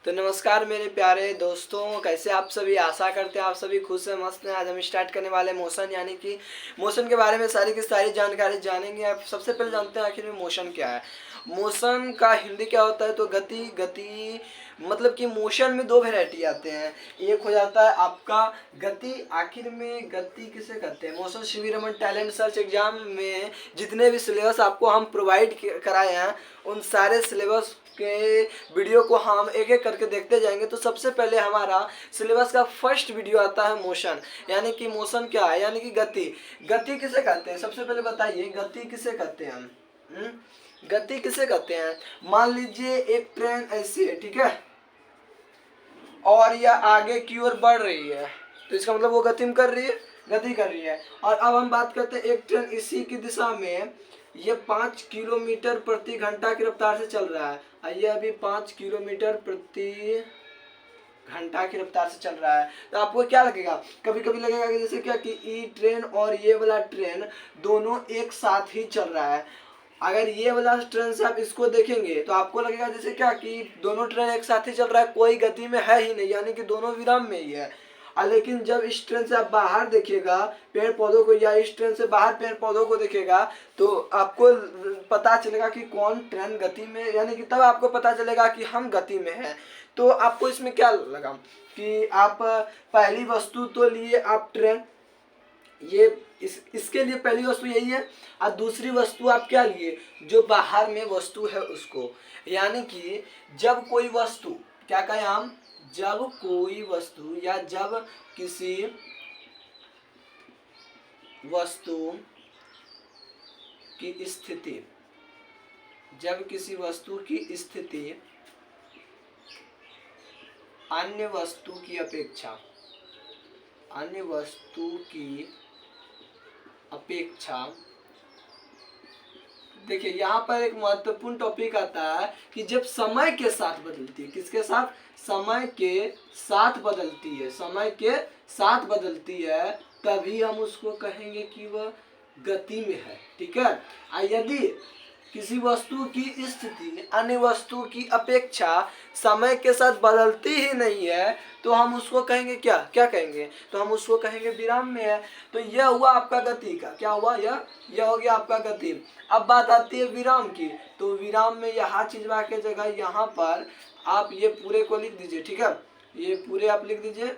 तो नमस्कार मेरे प्यारे दोस्तों, कैसे आप सभी। आशा करते हैं आप सभी खुश हैं, मस्त हैं। आज हम स्टार्ट करने वाले मोशन यानी कि मोशन के बारे में सारी की सारी जानकारी जानेंगे। आप सबसे पहले जानते हैं आखिर में मोशन क्या है। मोशन का हिंदी क्या होता है, तो गति। गति मतलब कि मोशन में दो वैरायटी आते हैं। एक हो जाता है आपका गति। आखिर में गति किसे कहते हैं। मोशन शिविर रमन टैलेंट सर्च एग्जाम में जितने भी सिलेबस आपको हम प्रोवाइड कराए हैं, उन सारे सिलेबस के वीडियो को हम एक एक करके देखते जाएंगे। तो सबसे पहले हमारा सिलेबस का फर्स्ट वीडियो आता है मोशन, यानी कि मोशन क्या है, यानी कि गति। गति किसे कहते हैं, सबसे पहले बताइए गति किसे कहते हैं हम। गति किसे कहते हैं। मान लीजिए एक ट्रेन ऐसी है, ठीक है, और यह आगे की ओर बढ़ रही है, तो इसका मतलब वो गति में कर रही है, गति कर रही है। और अब हम बात करते हैं एक ट्रेन इसी की दिशा में, ये 5 किलोमीटर प्रति घंटा की रफ्तार से चल रहा है। ये अभी 5 किलोमीटर प्रति घंटा की रफ्तार से चल रहा है। तो आपको क्या लगेगा, कभी कभी लगेगा कि जैसे क्या कि ई ट्रेन और ये वाला ट्रेन दोनों एक साथ ही चल रहा है। अगर ये वाला ट्रेन से आप इसको देखेंगे तो आपको लगेगा जैसे क्या कि दोनों ट्रेन एक साथ ही चल रहा है, कोई गति में है ही नहीं, यानी कि दोनों विराम में ही है। लेकिन जब इस ट्रेन से आप बाहर देखिएगा पेड़ पौधों को, या इस ट्रेन से बाहर पेड़ पौधों को देखिएगा, तो आपको पता चलेगा कि कौन ट्रेन गति में, यानी कि तब आपको पता चलेगा कि हम गति में हैं। तो आपको इसमें क्या लगा कि आप पहली वस्तु तो लिए आप ट्रेन, ये इसके लिए पहली वस्तु यही है। और दूसरी वस्तु आप क्या लिए, जो बाहर में वस्तु है उसको। यानी कि जब कोई वस्तु, क्या कहें हम, जब कोई वस्तु या जब किसी वस्तु की स्थिति, जब किसी वस्तु की स्थिति अन्य वस्तु की अपेक्षा, अन्य वस्तु की अपेक्षा, देखिए यहाँ पर एक महत्वपूर्ण टॉपिक आता है कि जब समय के साथ बदलती है, किसके साथ, समय के साथ बदलती है, समय के साथ बदलती है, तभी हम उसको कहेंगे कि वह गति में है, ठीक है। यदि किसी वस्तु की स्थिति अन्य वस्तु की अपेक्षा समय के साथ बदलती ही नहीं है, तो हम उसको कहेंगे क्या, क्या कहेंगे, तो हम उसको कहेंगे विराम में है। तो यह हुआ आपका गति का, क्या हुआ, यह हो गया आपका गति। अब बात आती है विराम की। तो विराम में यहाँ चिजवा के जगह यहाँ पर आप ये पूरे को लिख दीजिए, ठीक है, ये पूरे आप लिख दीजिए।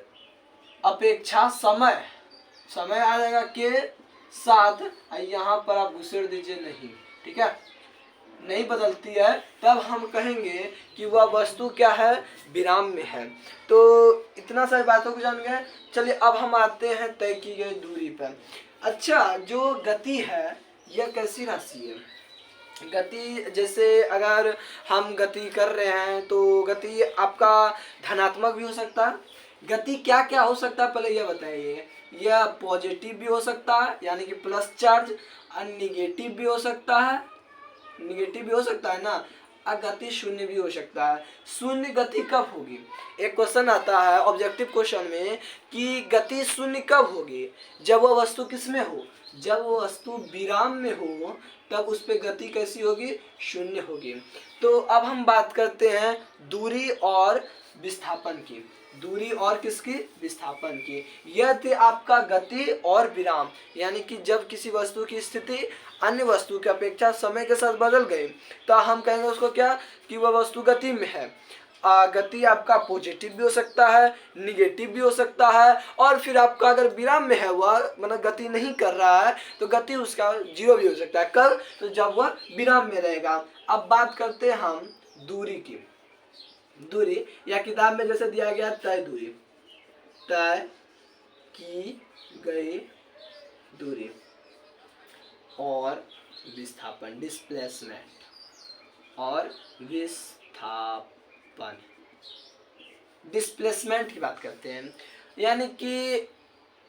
अपेक्षा समय, समय आ जाएगा के साथ, यहाँ पर आप घुसेड़ दीजिए नहीं, ठीक है, नहीं बदलती है, तब हम कहेंगे कि वह वस्तु क्या है, विराम में है। तो इतना सारी बातों को जान गए। चलिए अब हम आते हैं तय की गई दूरी पर। अच्छा, जो गति है यह कैसी राशि है। गति, जैसे अगर हम गति कर रहे हैं तो गति आपका धनात्मक भी हो सकता है। गति क्या क्या हो सकता है पहले यह बताइए। यह पॉजिटिव भी हो सकता है, यानी कि प्लस चार्ज, और निगेटिव भी हो सकता है, निगेटिव भी हो सकता है ना। गति शून्य भी हो सकता है। शून्य गति कब होगी, एक क्वेश्चन आता है ऑब्जेक्टिव क्वेश्चन में कि गति शून्य कब होगी, जब वह वस्तु किस में हो, जब वो वस्तु विराम में हो, तब उस पे गति कैसी होगी, शून्य होगी। तो अब हम बात करते हैं दूरी और विस्थापन की। दूरी और किसकी, विस्थापन की। यह थे आपका गति और विराम, यानी कि जब किसी वस्तु की स्थिति अन्य वस्तु की अपेक्षा समय के साथ बदल गई, तो हम कहेंगे उसको क्या, कि वह वस्तु गति में है। गति आपका पॉजिटिव भी हो सकता है, निगेटिव भी हो सकता है, और फिर आपका अगर विराम में है वह, मतलब गति नहीं कर रहा है, तो गति उसका जीरो भी हो सकता है। कब, तो जब वह विराम में रहेगा। अब बात करते हैं हम दूरी की। दूरी, या किताब में जैसे दिया गया तय दूरी, तय की गई दूरी, और विस्थापन, डिस्प्लेसमेंट और विस्थापन। डिस्प्लेसमेंट की बात करते हैं, यानी कि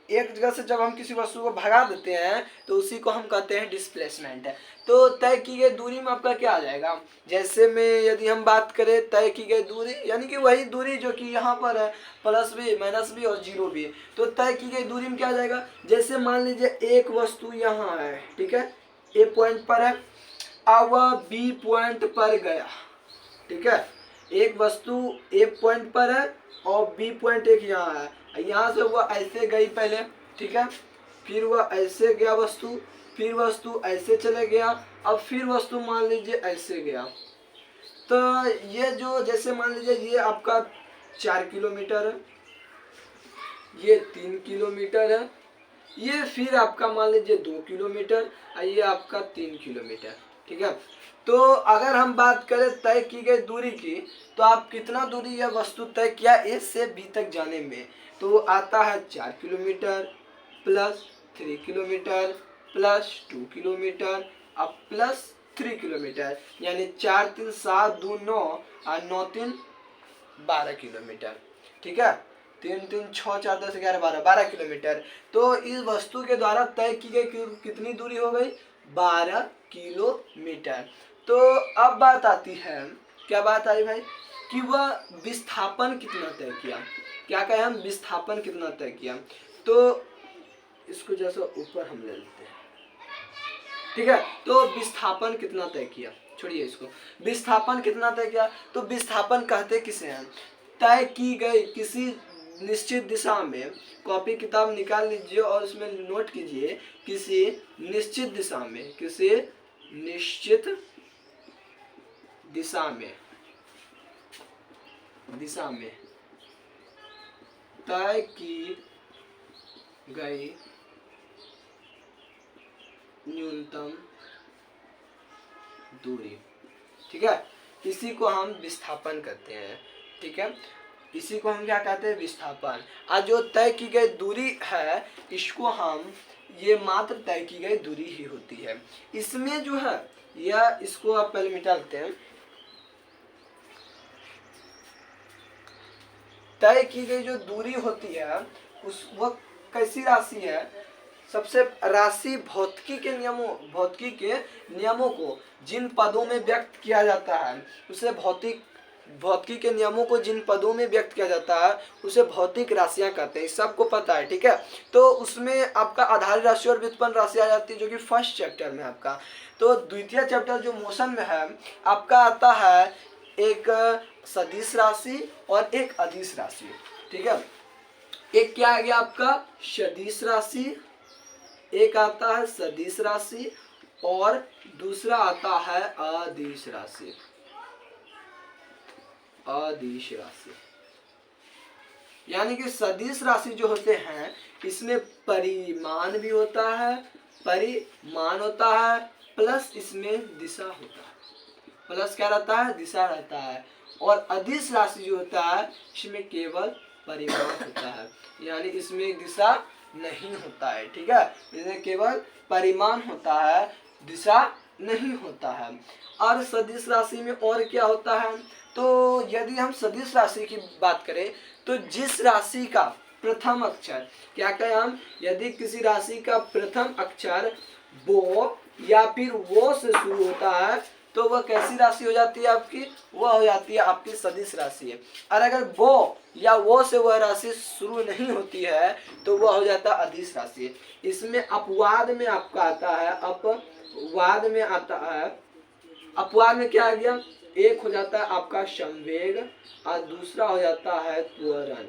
एक जगह से जब हम किसी वस्तु को भगा देते हैं तो उसी को हम कहते हैं डिस्प्लेसमेंट है। तो तय की गई दूरी में आपका क्या आ जाएगा, जैसे में यदि हम बात करें तय की गई दूरी, यानी कि वही दूरी जो कि यहाँ पर है, प्लस भी माइनस भी और जीरो भी। तो तय की गई दूरी में क्या आ जाएगा, जैसे मान लीजिए एक वस्तु यहाँ है, ठीक है, ए पॉइंट पर है, अब वह बी पॉइंट पर गया, ठीक है, एक वस्तु ए पॉइंट पर है और बी पॉइंट एक यहाँ है, यहाँ से वह ऐसे गई पहले, ठीक है, फिर वह ऐसे गया वस्तु, फिर वस्तु ऐसे चले गया, अब फिर वस्तु मान लीजिए ऐसे गया। तो ये जो जैसे मान लीजिए ये आपका 4 किलोमीटर है, ये 3 किलोमीटर है, ये फिर आपका मान लीजिए 2 किलोमीटर, ये आपका 3 किलोमीटर, ठीक है। तो अगर हम बात करें तय की गई दूरी की, तो आप कितना दूरी यह वस्तु तय किया ए से बी तक जाने में, तो वो आता है 4 kilometre plus 3 kilometre plus 2 kilometre अब प्लस 3 किलोमीटर, यानी 4 3 7 2 9 और 9 3 12 किलोमीटर, ठीक है। 3 3 6 4 10 11 12 किलोमीटर। तो इस वस्तु के द्वारा तय की गई कितनी दूरी हो गई? 12 किलोमीटर। तो अब बात आती है, क्या बात आई भाई, कि वह विस्थापन कितना तय किया। क्या कहें हम? विस्थापन कितना तय किया। तो इसको जैसा ऊपर हम ले लेते हैं, ठीक है। तो विस्थापन कितना तय किया, छोड़िए इसको, विस्थापन कितना तय किया। तो विस्थापन कहते किसे हैं? तय की गई किसी निश्चित दिशा में, कॉपी किताब निकाल लीजिए और उसमें नोट कीजिए, किसी निश्चित दिशा में, किसी निश्चित दिशा में तय की गई न्यूनतम दूरी, ठीक है, इसी को हम विस्थापन कहते हैं, ठीक है। इसी को हम क्या कहते हैं? विस्थापन। आज जो तय की गई दूरी है, इसको हम, ये मात्र तय की गई दूरी ही होती है। इसमें जो है यह, इसको आप पहले मिटा लेते हैं। तय की गई जो दूरी होती है उस वह कैसी राशि है? सबसे राशि भौतिकी के नियमों को जिन पदों में व्यक्त किया जाता है उसे भौतिकी के नियमों को जिन पदों में व्यक्त किया जाता है उसे भौतिक राशियां कहते हैं, सबको पता है, ठीक है। तो उसमें आपका आधारित राशि और व्युत्पन्न राशि आ जाती है, जो कि फर्स्ट चैप्टर में आपका। तो द्वितीय चैप्टर जो मोशन में है आपका आता है एक सदिश राशि और एक अदिश राशि, ठीक है। एक क्या आ गया आपका? सदिश राशि, एक आता है सदिश राशि और दूसरा आता है अदिश राशि। अदिश राशि यानी कि सदिश राशि जो होते हैं इसमें परिमाण भी होता है, परिमाण होता है, प्लस इसमें दिशा होता है। प्लस क्या रहता है? दिशा रहता है। और अदिश राशि जो होता है इसमें केवल परिमाण होता है, यानी इसमें दिशा नहीं होता है, ठीक है। इसमें केवल परिमाण होता है, दिशा नहीं होता है। और सदिश राशि में और क्या होता है? तो यदि हम सदिश राशि की बात करें तो जिस राशि का प्रथम अक्षर, क्या कहें हम? यदि किसी राशि का प्रथम अक्षर वो या फिर वो से शुरू होता है तो वह कैसी राशि हो जाती है आपकी? वह हो जाती है आपकी सदिश राशि है। और अगर वो या वो से वह राशि शुरू नहीं होती है तो वह हो जाता है अदिश राशि। इसमें अपवाद में आपका आता है, अपवाद में आता है, अपवाद में क्या आ गया? एक हो जाता है आपका संवेग और दूसरा हो जाता है त्वरण।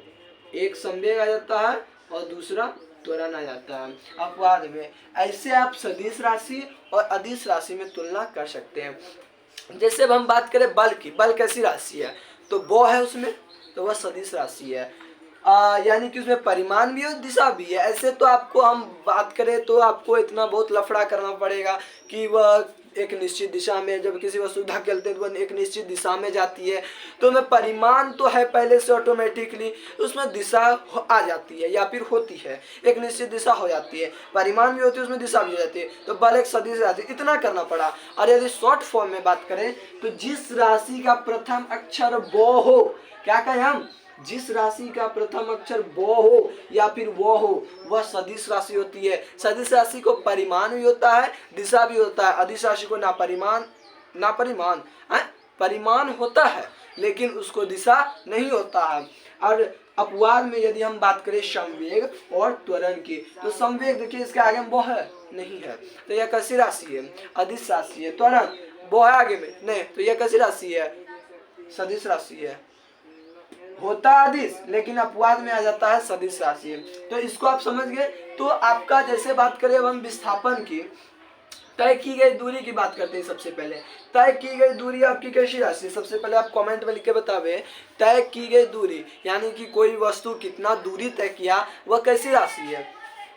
एक संवेग आ जाता है और दूसरा त्वरण आ जाता है अपवाद में। ऐसे आप सदिश राशि और अदिश राशि में तुलना कर सकते हैं। जैसे अब हम बात करें बल की, बल कैसी राशि है? तो वो है उसमें, तो वह सदिश राशि है, यानी कि उसमें परिमाण भी है और दिशा भी है। ऐसे तो आपको हम बात करें तो आपको इतना बहुत लफड़ा करना पड़ेगा कि वह एक निश्चित दिशा में, जब किसी वस्तु धकेलते हैं तो वह एक निश्चित दिशा में जाती है, तो में परिमाण तो है पहले से ऑटोमेटिकली, उसमें दिशा आ जाती है या फिर होती है, एक निश्चित दिशा हो जाती है, परिमाण भी होती है, उसमें दिशा भी हो जाती है। तो बल एक सदिश राशि, इतना करना पड़ा। और यदि शॉर्ट फॉर्म में बात करें तो जिस राशि का प्रथम अक्षर वो हो, क्या कहें हम? जिस राशि का प्रथम अक्षर वो हो या फिर वो हो, वह सदिश राशि होती है। सदिश राशि को परिमाण भी होता है, दिशा भी होता है। अदिश राशि को ना परिमाण होता है लेकिन उसको दिशा नहीं होता है। और अपवाद में यदि हम बात करें संवेग और त्वरण की, तो संवेग देखिए इसके आगे में वो है नहीं है, तो यह कैसी राशि है? अदिश राशि है। त्वरण वो है आगे में नहीं, तो यह कैसी राशि है? सदिश राशि है, होता अदिश लेकिन अपवाद में आ जाता है सदिश राशि। तो इसको आप समझ गए। तो आपका जैसे बात करें अब हम विस्थापन की, तय की गई दूरी की बात करते हैं। सबसे पहले तय की गई दूरी आपकी कैसी राशि है, सबसे पहले आप कमेंट में लिख के बतावे। तय की गई दूरी यानी कि कोई वस्तु कितना दूरी तय किया वह कैसी राशि है।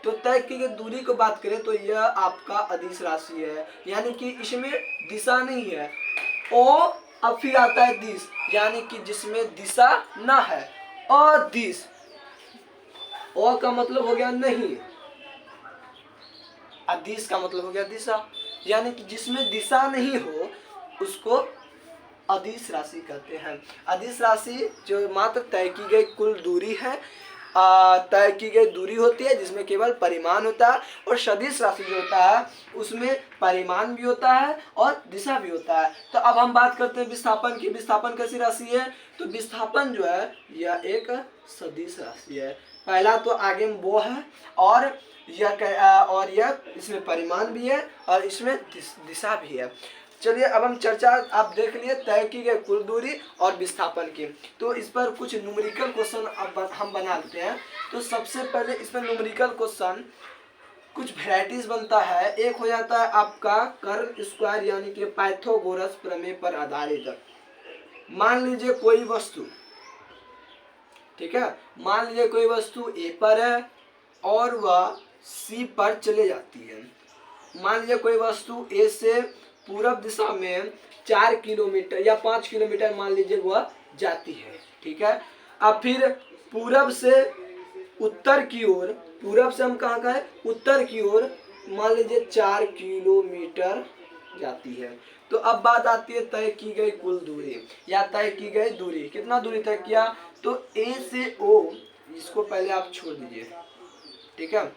तो तय की गई दूरी को बात करें तो यह आपका अदिश राशि है, यानी कि इसमें दिशा नहीं है। ओ अब फिर आता है दिश, यानी कि जिसमें दिशा ना है, अदिश। ओ का मतलब हो गया नहीं, अदिश का मतलब हो गया दिशा, यानी कि जिसमें दिशा नहीं हो उसको अदिश राशि कहते हैं। अदिश राशि जो मात्र तय की गई कुल दूरी है, तय की गई दूरी होती है जिसमें केवल परिमाण होता है। और सदिश राशि जो होता है उसमें परिमाण भी होता है और दिशा भी होता है। तो अब हम बात करते हैं विस्थापन की। विस्थापन कैसी राशि है, तो विस्थापन जो है यह एक सदिश राशि है। पहला तो आगे में वो है और यह इसमें परिमाण भी है और इसमें दिशा भी है। चलिए अब हम चर्चा आप देख लिए तय की गई कुल दूरी और विस्थापन की। तो इस पर कुछ न्यूमेरिकल क्वेश्चन अब हम बना लेते हैं। तो सबसे पहले इसमें न्यूमेरिकल क्वेश्चन कुछ वेराइटीज बनता है। एक हो जाता है आपका कर्न स्क्वायर यानी कि पाइथागोरस प्रमेय पर आधारित। मान लीजिए कोई वस्तु, ठीक है, मान लीजिए कोई वस्तु ए पर है और वह सी पर चले जाती है। मान लीजिए कोई वस्तु ए से पूरब दिशा में 4 किलोमीटर या 5 किलोमीटर मान लीजिए वह जाती है, ठीक है। अब फिर पूरब से उत्तर की ओर, पूरब से हम कहाँ का है, उत्तर की ओर मान लीजिए 4 किलोमीटर जाती है। तो अब बात आती है तय की गई कुल दूरी या तय की गई दूरी, कितना दूरी तय किया। तो ए से ओ, इसको पहले आप छोड़ दीजिए, ठीक है।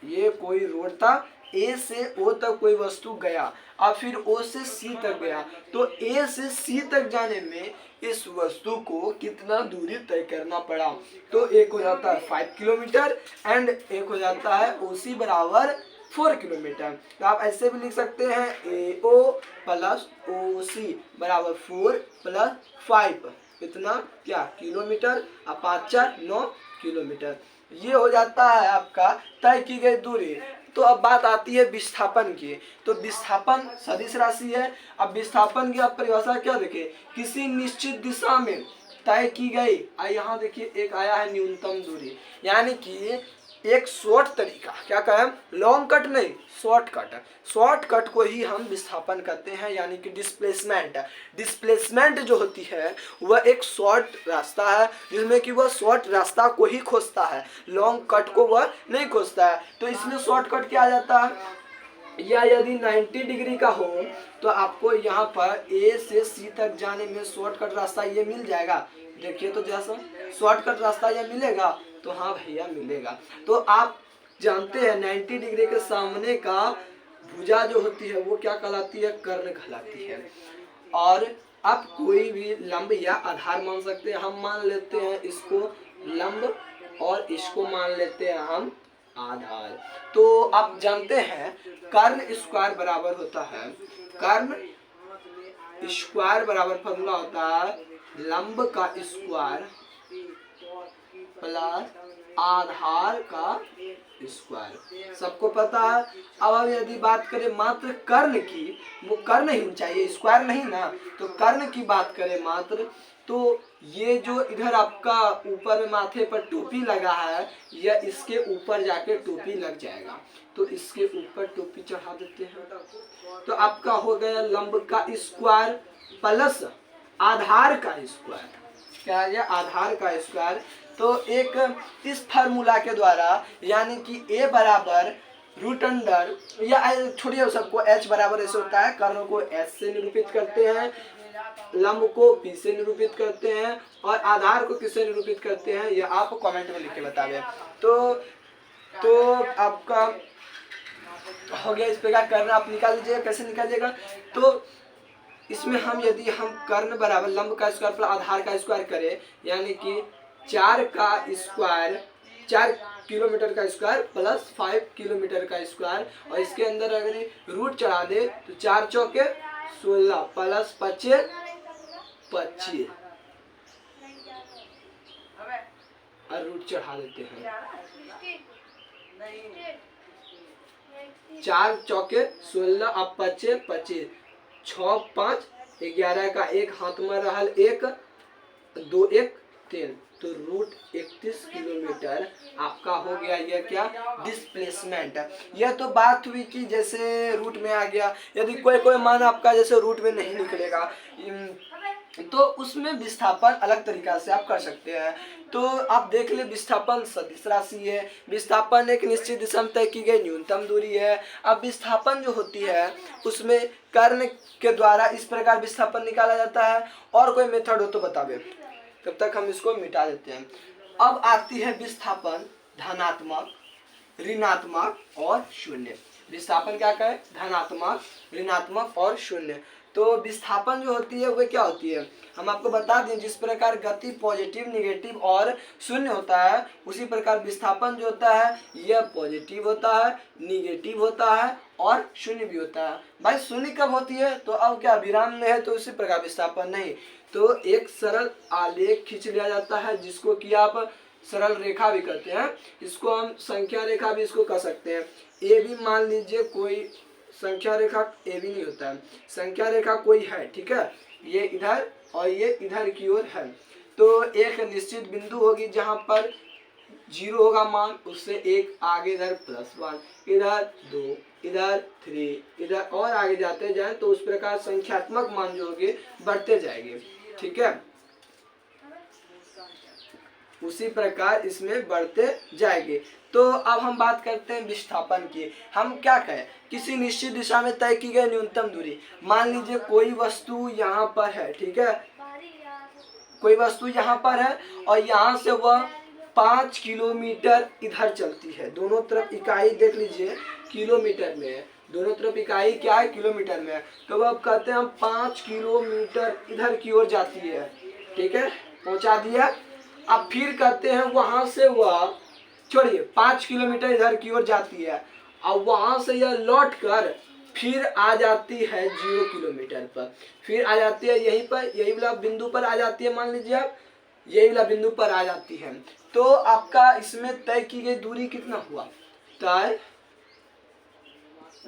ये कोई रोड था, ए से ओ तक कोई वस्तु गया, अब फिर ओ से सी तक गया। तो ए से सी तक जाने में इस वस्तु को कितना दूरी तय करना पड़ा। तो एक हो जाता है 5 किलोमीटर एंड एक हो जाता है ओ सी बराबर 4 किलोमीटर। तो आप ऐसे भी लिख सकते हैं ए ओ प्लस ओ सी बराबर 4 प्लस 5, इतना क्या किलोमीटर, अब 5 4 9 किलोमीटर। ये हो जाता है आपका तय की गई दूरी। तो अब बात आती है विस्थापन की। तो विस्थापन सदिश राशि है। अब विस्थापन की आप परिभाषा क्या देखें, किसी निश्चित दिशा में तय की गई, यहाँ देखिए एक आया है न्यूनतम दूरी, यानी कि एक शॉर्ट तरीका, क्या कहें, लॉन्ग कट नहीं, शॉर्टकट। शॉर्टकट को ही हम विस्थापन कहते हैं, यानी कि डिस्प्लेसमेंट। डिस्प्लेसमेंट जो होती है वह एक शॉर्ट रास्ता है जिसमें कि वह शॉर्ट रास्ता को ही खोजता है, लॉन्ग कट को वह नहीं खोजता है। तो इसमें शॉर्टकट क्या आ जाता है, या यदि 90 डिग्री का हो तो आपको यहाँ पर ए से सी तक जाने में शॉर्टकट रास्ता ये मिल जाएगा। देखिए तो जैसा शॉर्टकट रास्ता ये मिलेगा, तो हाँ भैया मिलेगा। तो आप जानते हैं 90 डिग्री के सामने का भुजा जो होती है वो क्या कहलाती है, कर्ण कहलाती है। और आप कोई भी लंब या आधार मान सकते हैं। हम मान लेते हैं इसको लंब और इसको मान लेते हैं हम आधार। तो आप जानते हैं कर्ण स्क्वायर बराबर होता है, कर्ण स्क्वायर बराबर फॉर्मूला होता है लंब का स्क्वायर प्लस आधार का स्क्वायर, सबको पता है। अब यदि बात करें मात्र कर्ण की, वो कर्ण ही चाहिए, स्क्वायर नहीं ना, तो कर्ण की बात करें मात्र, तो ये जो इधर आपका ऊपर में माथे पर टोपी लगा है, यह इसके ऊपर जाके टोपी लग जाएगा। तो इसके ऊपर टोपी चढ़ा देते हैं, तो आपका हो गया लंब का स्क्वायर प्लस आधार का स्क्वायर। क्या है, आधार का स्क्वायर। तो एक इस फार्मूला के द्वारा, यानी कि ए बराबर रूट अंडर, या छोड़िए सबको, एच बराबर ऐसे होता है, कर्ण को एच से निरूपित करते हैं, लंब को पी से निरूपित करते हैं, और आधार को किससे निरूपित करते हैं, यह आप कमेंट में लिख के बतावे। तो आपका हो गया। इस प्रकार कर्ण आप निकाल लीजिएगा, कैसे निकालिएगा। तो इसमें हम यदि हम कर्ण बराबर लंब का स्क्वायर प्लस आधार का स्क्वायर करें, यानी कि 4 का स्क्वायर, 4 किलोमीटर का स्क्वायर प्लस 5 किलोमीटर का स्क्वायर, और इसके अंदर अगर रूट चढ़ा दे तो 4 चौके 16 प्लस 5 25 और रूट चढ़ा देते हैं। 4 चौके 16 अब 25 25 6 5 11 का 1 हाथ में रहल 1 2 1 3 तो रूट 31 किलोमीटर आपका हो गया। यह क्या डिस्प्लेसमेंट। यह तो बात हुई कि जैसे रूट में आ गया, यदि कोई मान आपका जैसे रूट में नहीं निकलेगा तो उसमें विस्थापन अलग तरीका से आप कर सकते हैं। तो आप देख ले विस्थापन सदिश राशि है, विस्थापन एक निश्चित दिशा में तय की गई न्यूनतम दूरी है। अब विस्थापन जो होती है उसमें कर्ण के द्वारा इस प्रकार विस्थापन निकाला जाता है। और कोई मेथड हो तो बतावे, तब तक हम इसको मिटा देते हैं। अब आती है विस्थापन धनात्मक, ऋणात्मक और शून्य। विस्थापन क्या कहे, धनात्मक, ऋणात्मक और शून्य। तो विस्थापन जो होती है वो क्या होती है, हम आपको बता दें जिस प्रकार गति पॉजिटिव, निगेटिव और शून्य होता है, उसी प्रकार विस्थापन जो होता है यह पॉजिटिव होता है, निगेटिव होता है और शून्य भी होता है। भाई शून्य कब होती है, तो अब क्या विराम में है तो उसी प्रकार विस्थापन नहीं। तो एक सरल आलेख खींच लिया जाता है जिसको कि आप सरल रेखा भी कहते हैं, इसको हम संख्या रेखा भी इसको कह सकते हैं। ये भी मान लीजिए कोई संख्या रेखा ए भी नहीं होता है, संख्या रेखा कोई है, ठीक है, ये इधर और ये इधर की ओर है। तो एक निश्चित बिंदु होगी जहां पर 0 होगा मान, उससे एक आगे इधर +1, इधर 2, इधर 3, इधर और आगे जाते जाएं तो उस प्रकार संख्यात्मक मान जो होंगे बढ़ते जाएंगे, ठीक है। उसी प्रकार इसमें बढ़ते जाएंगे। तो अब हम बात करते हैं विस्थापन की। हम क्या कहें, किसी निश्चित दिशा में तय की गई न्यूनतम दूरी। मान लीजिए कोई वस्तु यहाँ पर है, ठीक है, कोई वस्तु यहाँ पर है और यहाँ से वह 5 किलोमीटर इधर चलती है। दोनों तरफ इकाई देख लीजिए किलोमीटर में है, दोनों तरफ इकाई क्या है, किलोमीटर में है। तो अब कहते हैं हम 5 किलोमीटर इधर की ओर जाती है, ठीक है, पहुंचा दिया। अब फिर कहते हैं वहां से वह छोड़िए 5 किलोमीटर इधर की ओर जाती है और वहां से यह लौट कर फिर आ जाती है 0 किलोमीटर पर, फिर आ जाती है यहीं पर, यही वाला बिंदु पर आ जाती है। मान लीजिए आप यही वाला बिंदु पर आ जाती है। तो आपका इसमें तय की गई दूरी कितना हुआ, तय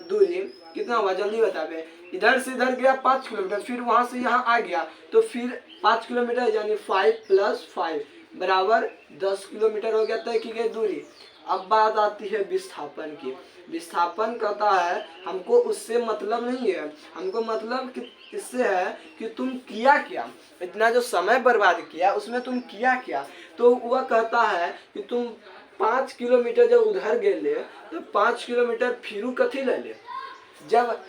दूरी कितना हुआ जल्दी बता दे। इधर से इधर गया 5 किलोमीटर, फिर वहां से यहाँ आ गया तो फिर 5 किलोमीटर यानी 5 + 5 बराबर 10 किलोमीटर हो गया तय की गई दूरी। अब बात आती है विस्थापन की। विस्थापन कहता है हमको उससे मतलब नहीं है, हमको मतलब कि इससे है कि तुम किया क्या, इतना जो समय बर्बाद किया उसमें तुम किया क्या। तो वह कहता है कि तुम 5 किलोमीटर जब उधर गए ले तो 5 किलोमीटर फिरू कथी ले ले, जब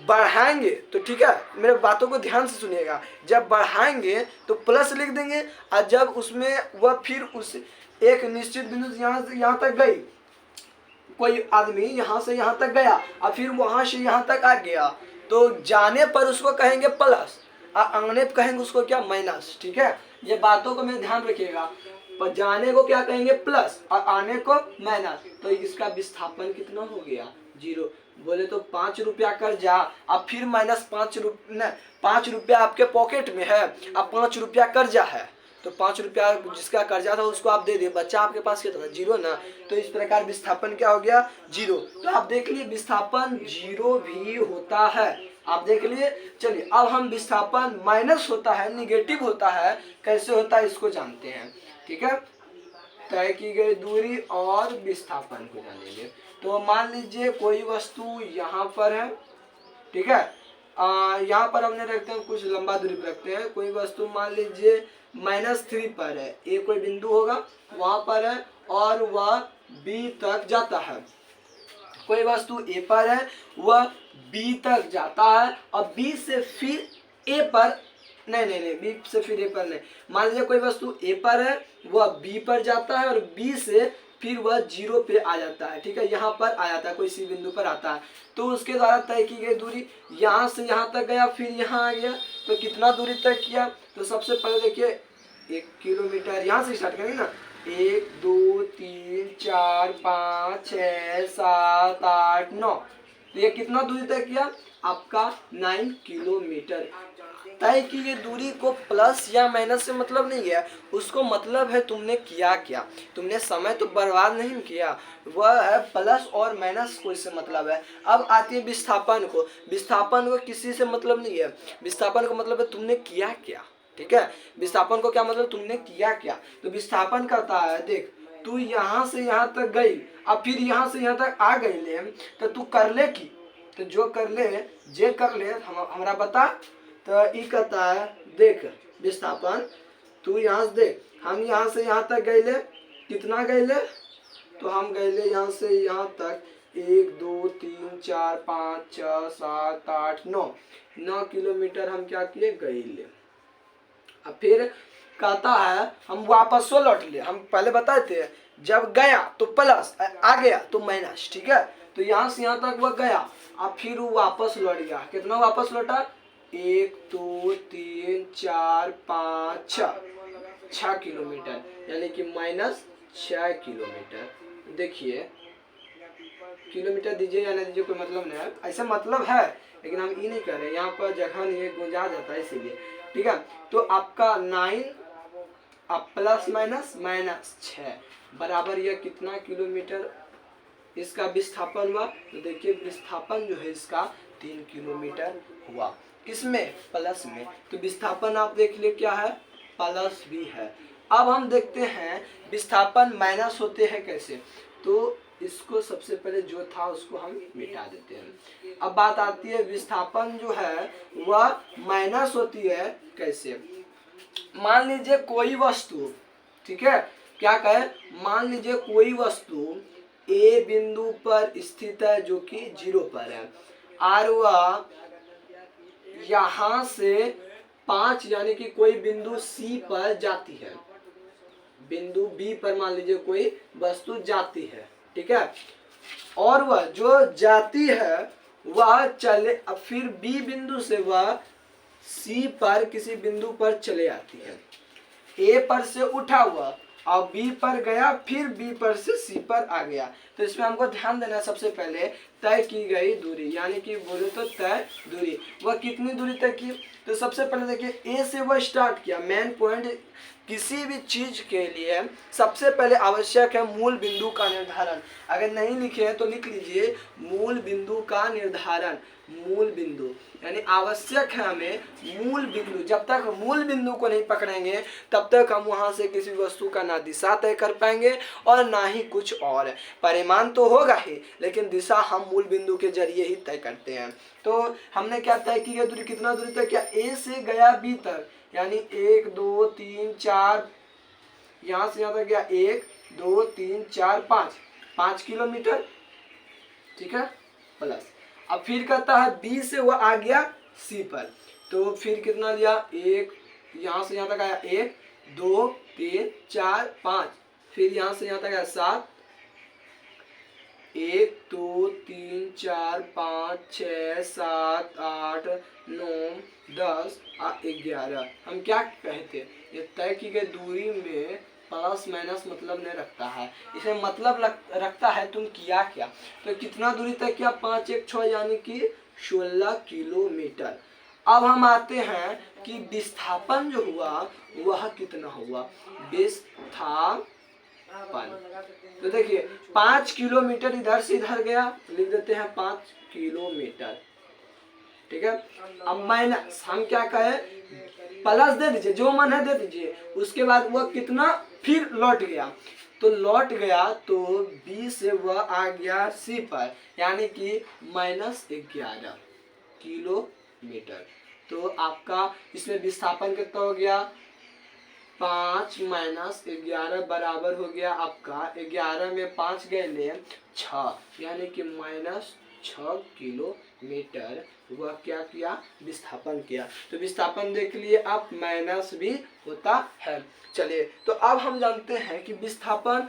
बढ़ाएंगे तो ठीक है, मेरे बातों को ध्यान से सुनिएगा, जब बढ़ाएंगे तो प्लस लिख देंगे और जब उसमें वह फिर उस एक निश्चित बिंदु से यहाँ तक गई, कोई आदमी यहाँ से यहाँ तक गया और फिर वहां से यहाँ तक आ गया तो जाने पर उसको कहेंगे प्लस और आने पर कहेंगे उसको क्या, माइनस, ठीक है। ये बातों को मेरे ध्यान रखिएगा, पर जाने को क्या कहेंगे प्लस और आने को माइनस। तो इसका विस्थापन कितना हो गया, 0। बोले तो 5 रुपया कर्जा अब फिर -5 रुपया आपके पॉकेट में है, अब 5 रुपया कर्जा है तो 5 रुपया जिसका कर्जा था उसको आप दे दिए, बच्चा आपके पास कितना, 0 ना। तो इस प्रकार विस्थापन क्या हो गया, 0। तो आप देख लिए विस्थापन 0 भी होता है, आप देख लिए। चलिए अब हम विस्थापन माइनस होता है, निगेटिव होता है, कैसे होता है इसको जानते हैं, ठीक है। तय की गई दूरी और विस्थापन को जानेंगे। तो मान लीजिए कोई वस्तु यहाँ पर है, ठीक है, यहाँ पर हमने रखते हैं कुछ लंबा दूरी पर रखते हैं। कोई वस्तु मान लीजिए -3 पर है, ए कोई बिंदु होगा वहां पर है और वह बी तक जाता है। कोई वस्तु ए पर है वह बी तक जाता है और बी से फिर ए पर नहीं बी से फिर ए पर नहीं। मान लीजिए कोई वस्तु ए पर है वह बी पर जाता है और बी से फिर वह 0 पे आ जाता है, ठीक है, यहाँ पर आ जाता है, कोई सी बिंदु पर आता है। तो उसके द्वारा तय की गई दूरी यहाँ से यहाँ तक गया फिर यहाँ आ गया तो कितना दूरी तय किया। तो सबसे पहले देखिए 1 किलोमीटर यहाँ से स्टार्ट करेंगे ना, 1 2 3 4 5 6 7 8 9, तो ये कितना दूरी तय किया आपका 9 किलोमीटर। तय की ये दूरी को प्लस या माइनस से मतलब नहीं है, उसको मतलब है तुमने किया क्या, तुमने समय तो बर्बाद नहीं किया, वह है प्लस और माइनस को इससे मतलब है। अब आती है विस्थापन को, विस्थापन को किसी से मतलब नहीं है, विस्थापन का मतलब है तुमने किया क्या, ठीक है। विस्थापन को क्या मतलब, तुमने किया क्या। तो विस्थापन कहता है देख तू यहाँ से यहाँ तक गई, अब फिर यहाँ से यहाँ तक आ गई ले, तो तू कर ले की, तो जो कर ले जे कर ले हमारा बता। तो ई कहता है देख विस्थापन, तू यहाँ से देख, हम यहाँ से यहाँ तक गए ले, कितना गए ले, तो हम गए ले यहाँ से यहाँ तक 1 2 3 4 5 6 7 8 9 किलोमीटर हम क्या किए, गए ले। अब फिर कहता है हम वापस लौट ले, हम पहले बताए थे जब गया तो प्लस, आ गया तो माइनस, ठीक है। तो यहाँ से यहाँ तक वह गया, अब फिर वो वापस लौट गया, कितना वापस लौटा, 1 2 3 4 5 6 किलोमीटर, यानी कि -6 किलोमीटर। देखिए किलोमीटर दीजिए या नहीं दीजिए कोई मतलब नहीं है, ऐसा मतलब है लेकिन हम ये नहीं कर रहे, यहाँ पर जगह नहीं है, गुंजा जाता है इसीलिए, ठीक है। तो आपका 9 अब प्लस माइनस -6 बराबर यह कितना किलोमीटर इसका विस्थापन हुआ। तो देखिए विस्थापन जो है इसका 3 किलोमीटर हुआ, किसमें, प्लस में। तो विस्थापन आप देख लिए क्या है, प्लस भी है। अब हम देखते हैं विस्थापन माइनस होते हैं कैसे, तो इसको सबसे पहले जो था उसको हम मिटा देते हैं। अब बात आती है विस्थापन जो है वह माइनस होती है कैसे। मान लीजिए कोई वस्तु, ठीक है, क्या कहे, मान लीजिए कोई वस्तु ए बिंदु पर स्थित है जो कि 0 पर है, और वह यहाँ से 5 यानी कि कोई बिंदु सी पर जाती है, बिंदु बी पर मान लीजिए कोई वस्तु जाती है, ठीक है, और वह जो जाती है वह चले, अब फिर बी बिंदु से वह सी पर किसी बिंदु पर चले आती है, ए पर से उठा हुआ और बी पर गया, फिर बी पर से सी पर आ गया। तो इसमें हमको ध्यान देना है सबसे पहले तय की गई दूरी, यानी कि बोले तो तय दूरी, वह कितनी दूरी तय की। तो सबसे पहले देखिए ए से वह स्टार्ट किया, मेन पॉइंट किसी भी चीज के लिए सबसे पहले आवश्यक है मूल बिंदु का निर्धारण। अगर नहीं लिखे हैं तो लिख लीजिए मूल बिंदु का निर्धारण, मूल बिंदु यानी आवश्यक है हमें मूल बिंदु। जब तक मूल बिंदु को नहीं पकड़ेंगे तब तक हम वहां से किसी वस्तु का ना दिशा तय कर पाएंगे और ना ही कुछ और। परिमाण तो होगा ही लेकिन दिशा हम मूल बिंदु के जरिए ही तय करते हैं। तो हमने क्या तय की, दूरी कितना दूरी तक किया, ए से गया बी तक, यानी 1 2 3 4, यहाँ से यहाँ तक गया 1 2 3 4 5 किलोमीटर, ठीक है, प्लस। अब फिर कहता है बी से वो आ गया सी पर, तो फिर कितना लिया, 1 यहाँ से यहाँ तक आया 1 2 3 4 5, फिर यहाँ से यहाँ तक आया 7 1 2 3 4 5 6 7 8 9 10 11। हम क्या कहते, ये तय की गई दूरी में प्लस माइनस मतलब नहीं रखता है, इसमें मतलब रखता है तुम किया क्या। तो कितना दूरी तय किया, 5 1 6 यानी कि 16 किलोमीटर। अब हम आते हैं कि विस्थापन जो हुआ वह कितना हुआ, विस्थापन। तो देखिए 5 किलोमीटर इधर से इधर गया, लिख देते हैं 5 किलोमीटर, ठीक है। अब माइनस हम क्या कहे, प्लस दे दीजिए, जो मन है दे दीजिए, उसके बाद वह कितना फिर लौट गया, तो लौट गया तो बी से वह आ गया सी पर, यानी कि -11 किलोमीटर। तो आपका इसमें विस्थापन कितना हो गया, 5 - 11 बराबर हो गया आपका 11 में 5 गए ले 6, यानी कि -6 किलोमीटर वह क्या किया, विस्थापन किया। तो विस्थापन देख लिए आप, माइनस भी होता है। चलिए तो अब हम जानते हैं कि विस्थापन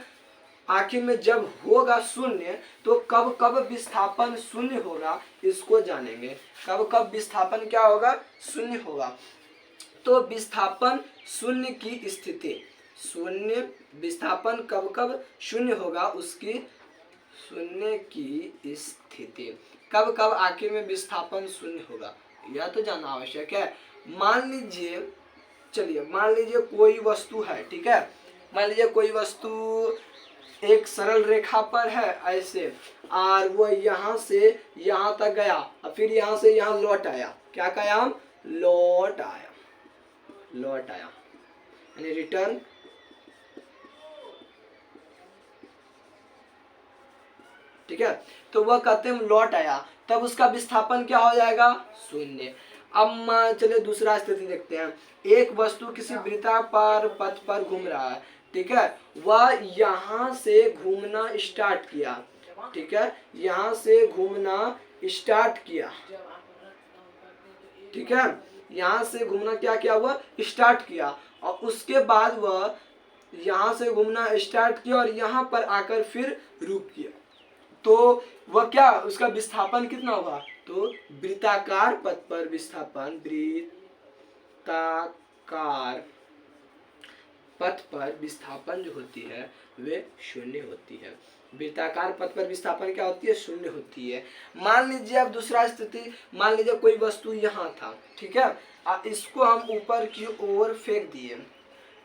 आखिर में जब होगा शून्य तो कब कब विस्थापन शून्य होगा, इसको जानेंगे। कब कब विस्थापन क्या होगा, शून्य होगा। तो विस्थापन शून्य की स्थिति, शून्य विस्थापन कब कब शून्य होगा, उसकी शून्य की स्थिति कब कब आखिर में विस्थापन शून्य होगा, यह तो जानना आवश्यक है। मान लीजिए, चलिए मान लीजिए कोई वस्तु है, ठीक है, मान लीजिए कोई वस्तु एक सरल रेखा पर है ऐसे, और वो यहाँ से यहाँ तक गया और फिर यहाँ से यहाँ लौट आया। क्या कहा हम? लौट आया, लौट आया यानी रिटर्न। ठीक है, तो वह कहते हैं लौट आया, तब उसका विस्थापन क्या हो जाएगा? शून्य। अब चलिए दूसरा स्थिति देखते हैं। एक वस्तु किसी वृत्ताकार पथ पर घूम रहा है, ठीक है, वह यहाँ से घूमना स्टार्ट किया, ठीक है, यहाँ से घूमना स्टार्ट किया, ठीक है, यहाँ से घूमना क्या किया? हुआ स्टार्ट किया, और उसके बाद वह यहाँ से घूमना स्टार्ट किया और यहाँ पर आकर फिर रुक गया, तो वह क्या, उसका विस्थापन कितना होगा? तो वृत्ताकार पथ पर विस्थापन, वृत्ताकार पथ पर विस्थापन जो होती है वे शून्य होती है। वृत्ताकार पथ पर विस्थापन क्या होती है? शून्य होती है। मान लीजिए अब दूसरा स्थिति, मान लीजिए कोई वस्तु यहाँ था, ठीक है, इसको हम ऊपर की ओर फेंक दिए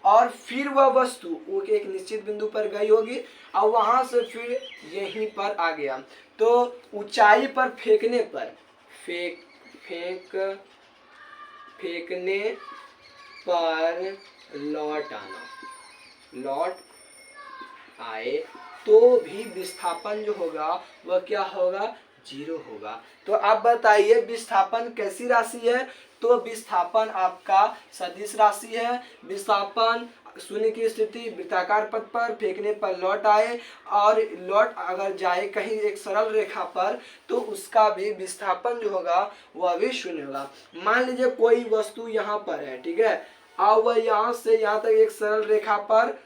और फिर वह वस्तु एक निश्चित बिंदु पर गई होगी और वहां से फिर यहीं पर आ गया, तो ऊंचाई पर फेंकने पर फेंकने पर लौट आना, लौट आए तो भी विस्थापन जो होगा वह क्या होगा? 0 होगा। तो आप बताइए विस्थापन कैसी राशि है? तो विस्थापन आपका सदिश राशि है। विस्थापन शून्य की स्थिति वृत्ताकार पथ पर फेंकने पर लौट आए, और लौट अगर जाए कहीं एक सरल रेखा पर तो उसका भी विस्थापन जो होगा वह भी शून्य होगा। मान लीजिए कोई वस्तु यहाँ पर है, ठीक है, और वह यहाँ से यहाँ तक एक सरल रेखा पर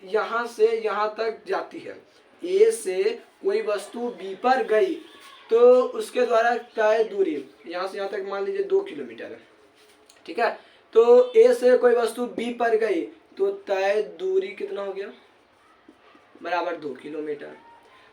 यहाँ से यहाँ तक जाती है। ए से कोई वस्तु बी पर गई तो उसके द्वारा तय दूरी यहाँ से यहाँ तक मान लीजिए 2 किलोमीटर है, ठीक है, तो ए से कोई वस्तु बी पर गई तो तय दूरी कितना हो गया? बराबर 2 किलोमीटर।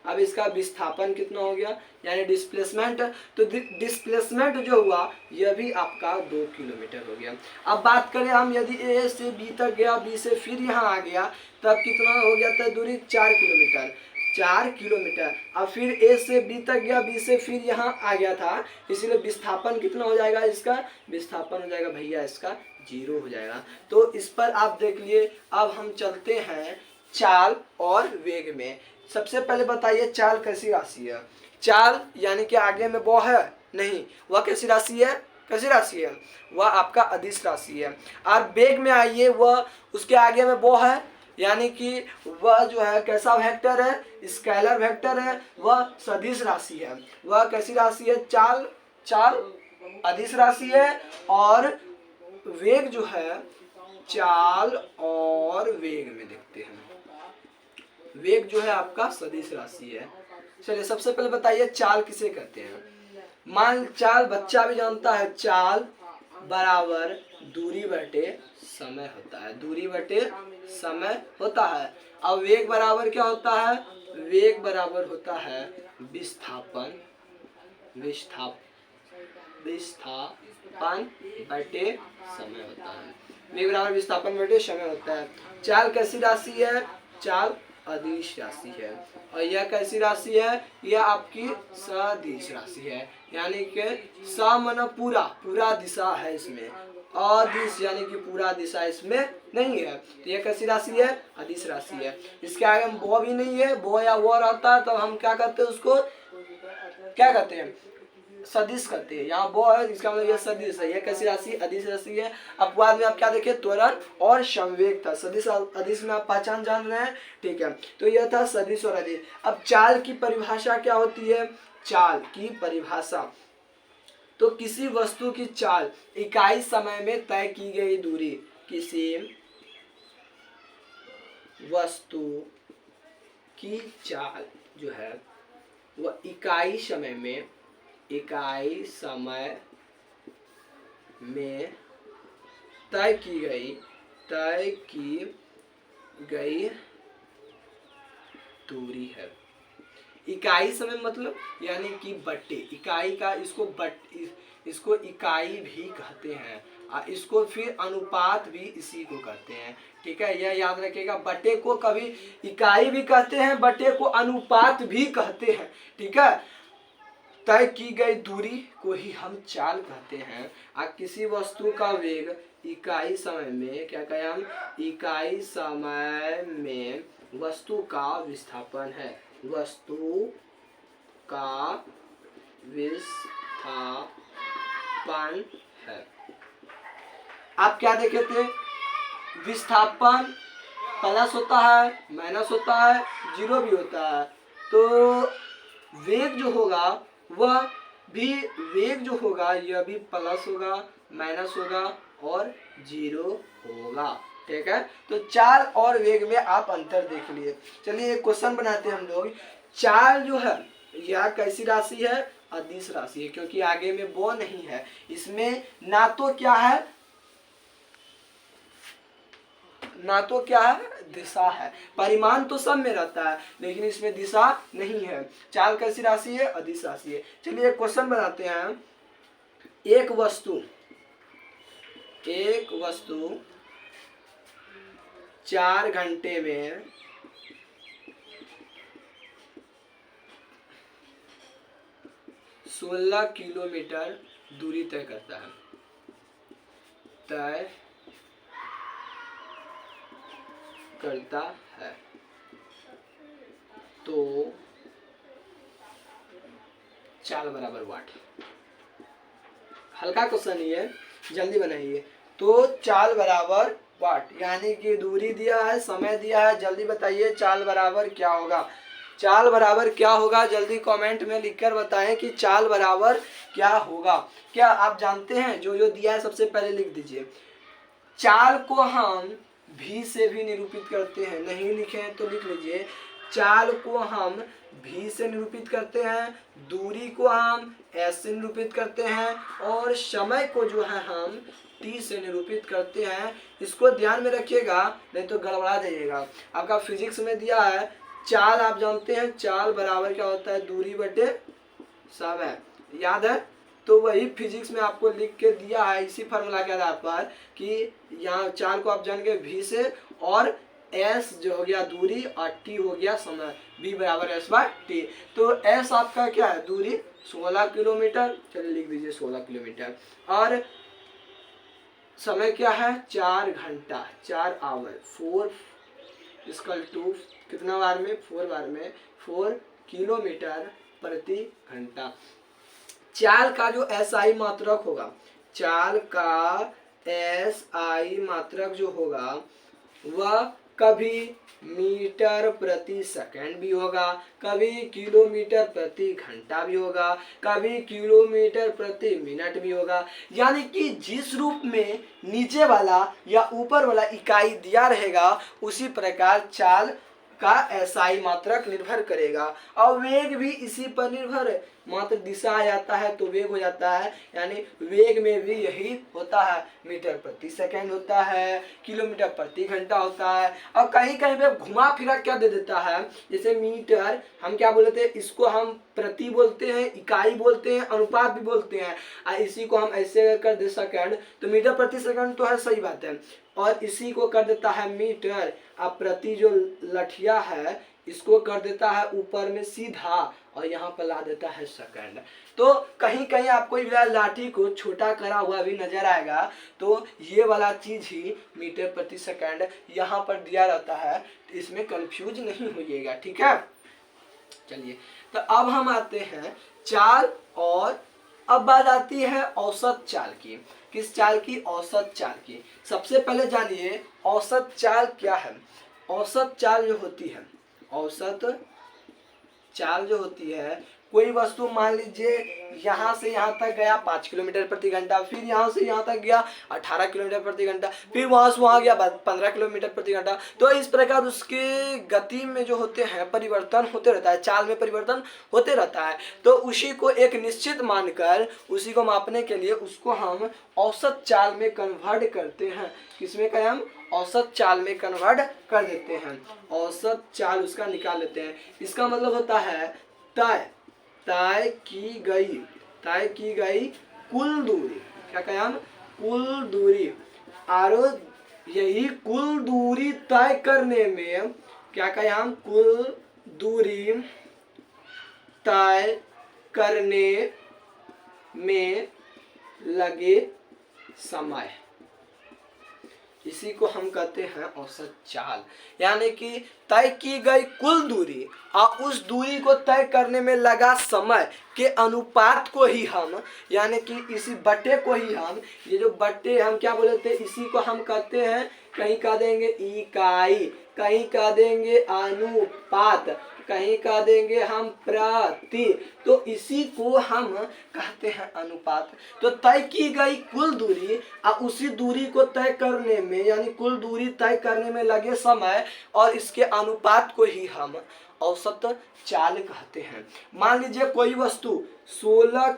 अब इसका विस्थापन कितना हो गया? यानी डिस्प्लेसमेंट, तो डिस्प्लेसमेंट जो हुआ यह भी आपका 2 किलोमीटर हो गया। अब बात करें हम, यदि ए से बी तक गया, बी से फिर यहाँ आ गया, तब कितना हो गया था दूरी? 4 किलोमीटर, 4 किलोमीटर। अब फिर ए से बी तक गया, बी से फिर यहाँ आ गया था, इसलिए विस्थापन कितना हो जाएगा? इसका विस्थापन हो जाएगा भैया इसका 0 हो जाएगा। तो इस पर आप देख लिए। अब हम चलते हैं चाल और वेग में। सबसे पहले बताइए चाल कैसी राशि है? चाल यानी कि आगे में वो है नहीं, वह कैसी राशि है? कैसी राशि है? वह आपका अदिश राशि है। और वेग में आइए, वह उसके आगे में वो है, यानी कि वह जो है कैसा वेक्टर है? स्केलर वेक्टर है, वह सदिश राशि है। वह कैसी राशि है? चाल अदिश राशि है, और वेग जो है चाल और वेग में देखते हैं। वेग जो है आपका सदिश राशि है। चलिए सबसे पहले बताइए चाल किसे कहते हैं? मान चाल बच्चा भी जानता है, चाल बराबर दूरी बटे समय होता है, दूरी बटे समय होता है। अब वेग बराबर क्या होता है? वेग बराबर होता है विस्थापन बटे समय होता है। वेग बराबर विस्थापन बटे समय होता है। चाल कैसी राशि है? चाल अदिश राशि है। और यह कैसी राशि है? यह आपकी सदिश राशि है, यानी कि स माना पूरा दिशा है इसमें, अदिश यानी कि पूरा दिशा इसमें नहीं है, तो यह कैसी राशि है? अदिश राशि है। इसके आगे हम वो भी नहीं है, वो या वो रहता है तो हम क्या कहते हैं? उसको क्या कहते हैं? सदिश कहते हैं। यहाँ वो है, इसका मतलब यह सदिश है। यह कैसी राशि? अदिश राशि है। अब बाद में आप क्या देखें? त्वरण और संवेग था। सदिश अदिश में आप पहचान जान रहे हैं, ठीक है, तो यह था सदिश और अदिश। अब चाल की परिभाषा क्या होती है? चाल की परिभाषा, तो किसी वस्तु की चाल इकाई समय में तय की गई दूरी, किसी वस्तु की चाल जो है वह इकाई समय में तय की गई दूरी है। इकाई समय मतलब यानी कि बट्टे, इकाई का इसको इकाई भी कहते हैं। इसको फिर अनुपात भी इसी को कहते हैं। ठीक है, यह याद रखिएगा। बटे को कभी इकाई भी कहते हैं, बटे को अनुपात भी कहते हैं। ठीक है, तय की गई दूरी को ही हम चाल कहते हैं। किसी वस्तु का वेग इकाई समय में, क्या कहें हम, इकाई समय में वस्तु का विस्थापन है, वस्तु का विस्थापन है। आप क्या देखे थे, विस्थापन प्लस होता है, माइनस होता है, जीरो भी होता है। तो वेग जो होगा वह भी, वेग जो होगा यह भी प्लस होगा, माइनस होगा और जीरो होगा। ठीक है, तो चाल और वेग में आप अंतर देख लिए। चलिए एक क्वेश्चन बनाते हैं हम लोग। चाल जो है यह कैसी राशि है, अदिश राशि है, क्योंकि आगे में वो नहीं है। इसमें ना तो क्या है, ना तो क्या है, दिशा है। परिमाण तो सब में रहता है, लेकिन इसमें दिशा नहीं है। चाल कैसी राशि है, अदिश राशि है। चलिए एक क्वेश्चन बनाते हैं। एक वस्तु 4 घंटे में 16 किलोमीटर दूरी तय करता है, तो चाल बराबर वाट। हल्का क्वेश्चन ही है, जल्दी बनाइए। तो चाल बराबर वाट, यानी कि दूरी दिया है, समय दिया है, जल्दी बताइए चाल बराबर क्या होगा। चाल बराबर क्या होगा, जल्दी कमेंट में लिखकर बताएं कि चाल बराबर क्या होगा। क्या आप जानते हैं, जो जो दिया है सबसे पहले लिख दीजिए। चाल को हम भी से भी निरूपित करते हैं, नहीं लिखे हैं तो लिख लीजिए। चाल को हम भी से निरूपित करते हैं, दूरी को हम एस से निरूपित करते हैं, और समय को जो है हम टी से निरूपित करते हैं। इसको ध्यान में रखिएगा, नहीं तो गड़बड़ा जाइएगा। आपका फिजिक्स में दिया है चाल, आप जानते हैं चाल बराबर क्या होता है, दूरी बटे समय, याद है। तो वही फिजिक्स में आपको लिख के दिया है, इसी फार्मूला के आधार पर कि यहाँ चाल को आप जान गए भी से, और एस जो हो गया दूरी और टी हो गया समय, बी बराबर एस बाय टी। तो एस आपका क्या है, दूरी 16 किलोमीटर, चलिए लिख दीजिए 16 किलोमीटर, और समय क्या है 4 घंटा, 4 आवर, 4 इक्वल टू कितना बार में, 4 बार में, 4 किलोमीटर प्रति घंटा। चाल का जो एसआई मात्रक होगा, चाल का एसआई मात्रक जो होगा वह कभी मीटर प्रति सेकंड भी होगा, कभी किलोमीटर प्रति घंटा भी होगा, कभी किलोमीटर प्रति मिनट भी होगा। यानी कि जिस रूप में नीचे वाला या ऊपर वाला इकाई दिया रहेगा, उसी प्रकार चाल का एसआई मात्रक निर्भर करेगा। और वेग भी इसी पर निर्भर है, मात्र दिशा आ जाता है तो वेग हो जाता है। यानी वेग में भी यही होता है, मीटर प्रति सेकंड होता है, किलोमीटर प्रति घंटा होता है, और कहीं कहीं पे घुमा फिरा क्या दे देता है, जैसे मीटर हम क्या बोलते हैं, इसको हम प्रति बोलते हैं, इकाई बोलते हैं, अनुपात भी बोलते हैं। और इसी को हम ऐसे कर दे सेकंड, तो मीटर प्रति सेकंड तो है, सही बात है। और इसी को कर देता है मीटर, अब प्रति जो लठिया है इसको कर देता है ऊपर में सीधा, और यहाँ पर ला देता है सेकंड। तो कहीं कहीं आपको लाठी को छोटा करा हुआ भी नजर आएगा, तो ये वाला चीज ही मीटर प्रति सेकंड यहाँ पर दिया रहता है, इसमें कंफ्यूज नहीं होइएगा। ठीक है, चलिए तो अब हम आते हैं चाल, और अब बात आती है औसत चाल की। किस चाल की, औसत चाल की। सबसे पहले जानिए औसत चाल क्या है। औसत चाल जो होती है, औसत चाल जो होती है, कोई वस्तु मान लीजिए यहाँ से यहाँ तक गया 5 किलोमीटर प्रति घंटा, फिर यहाँ से यहाँ तक गया 18 किलोमीटर प्रति घंटा, फिर वहाँ से वहाँ गया 15 किलोमीटर प्रति घंटा। तो इस प्रकार उसके गति में जो होते हैं परिवर्तन होते रहता है, चाल में परिवर्तन होते रहता है। तो उसी को एक निश्चित मानकर उसी को मापने के लिए उसको हम औसत चाल में कन्वर्ट करते हैं। किसमें कहें हम, औसत चाल में कन्वर्ट कर देते हैं, औसत चाल उसका निकाल लेते हैं। इसका मतलब होता है तय की गई कुल दूरी, क्या कहें हम, कुल दूरी और यही कुल दूरी तय करने में क्या कहें हम, कुल दूरी तय करने में लगे समय, इसी को हम कहते हैं औसत चाल। यानी कि तय की गई कुल दूरी और उस दूरी को तय करने में लगा समय के अनुपात को ही हम, यानी कि इसी बट्टे को ही हम, ये जो बट्टे हम क्या बोले थे, इसी को हम कहते हैं, कहीं कह देंगे इकाई, कहीं कह देंगे अनुपात, कहीं कह देंगे हम प्रति, तो इसी को हम कहते हैं अनुपात। तो तय की गई कुल दूरी और उसी दूरी को तय करने में, यानी कुल दूरी तय करने में लगे समय और इसके अनुपात को ही हम औसत चाल कहते हैं। मान लीजिए कोई वस्तु 16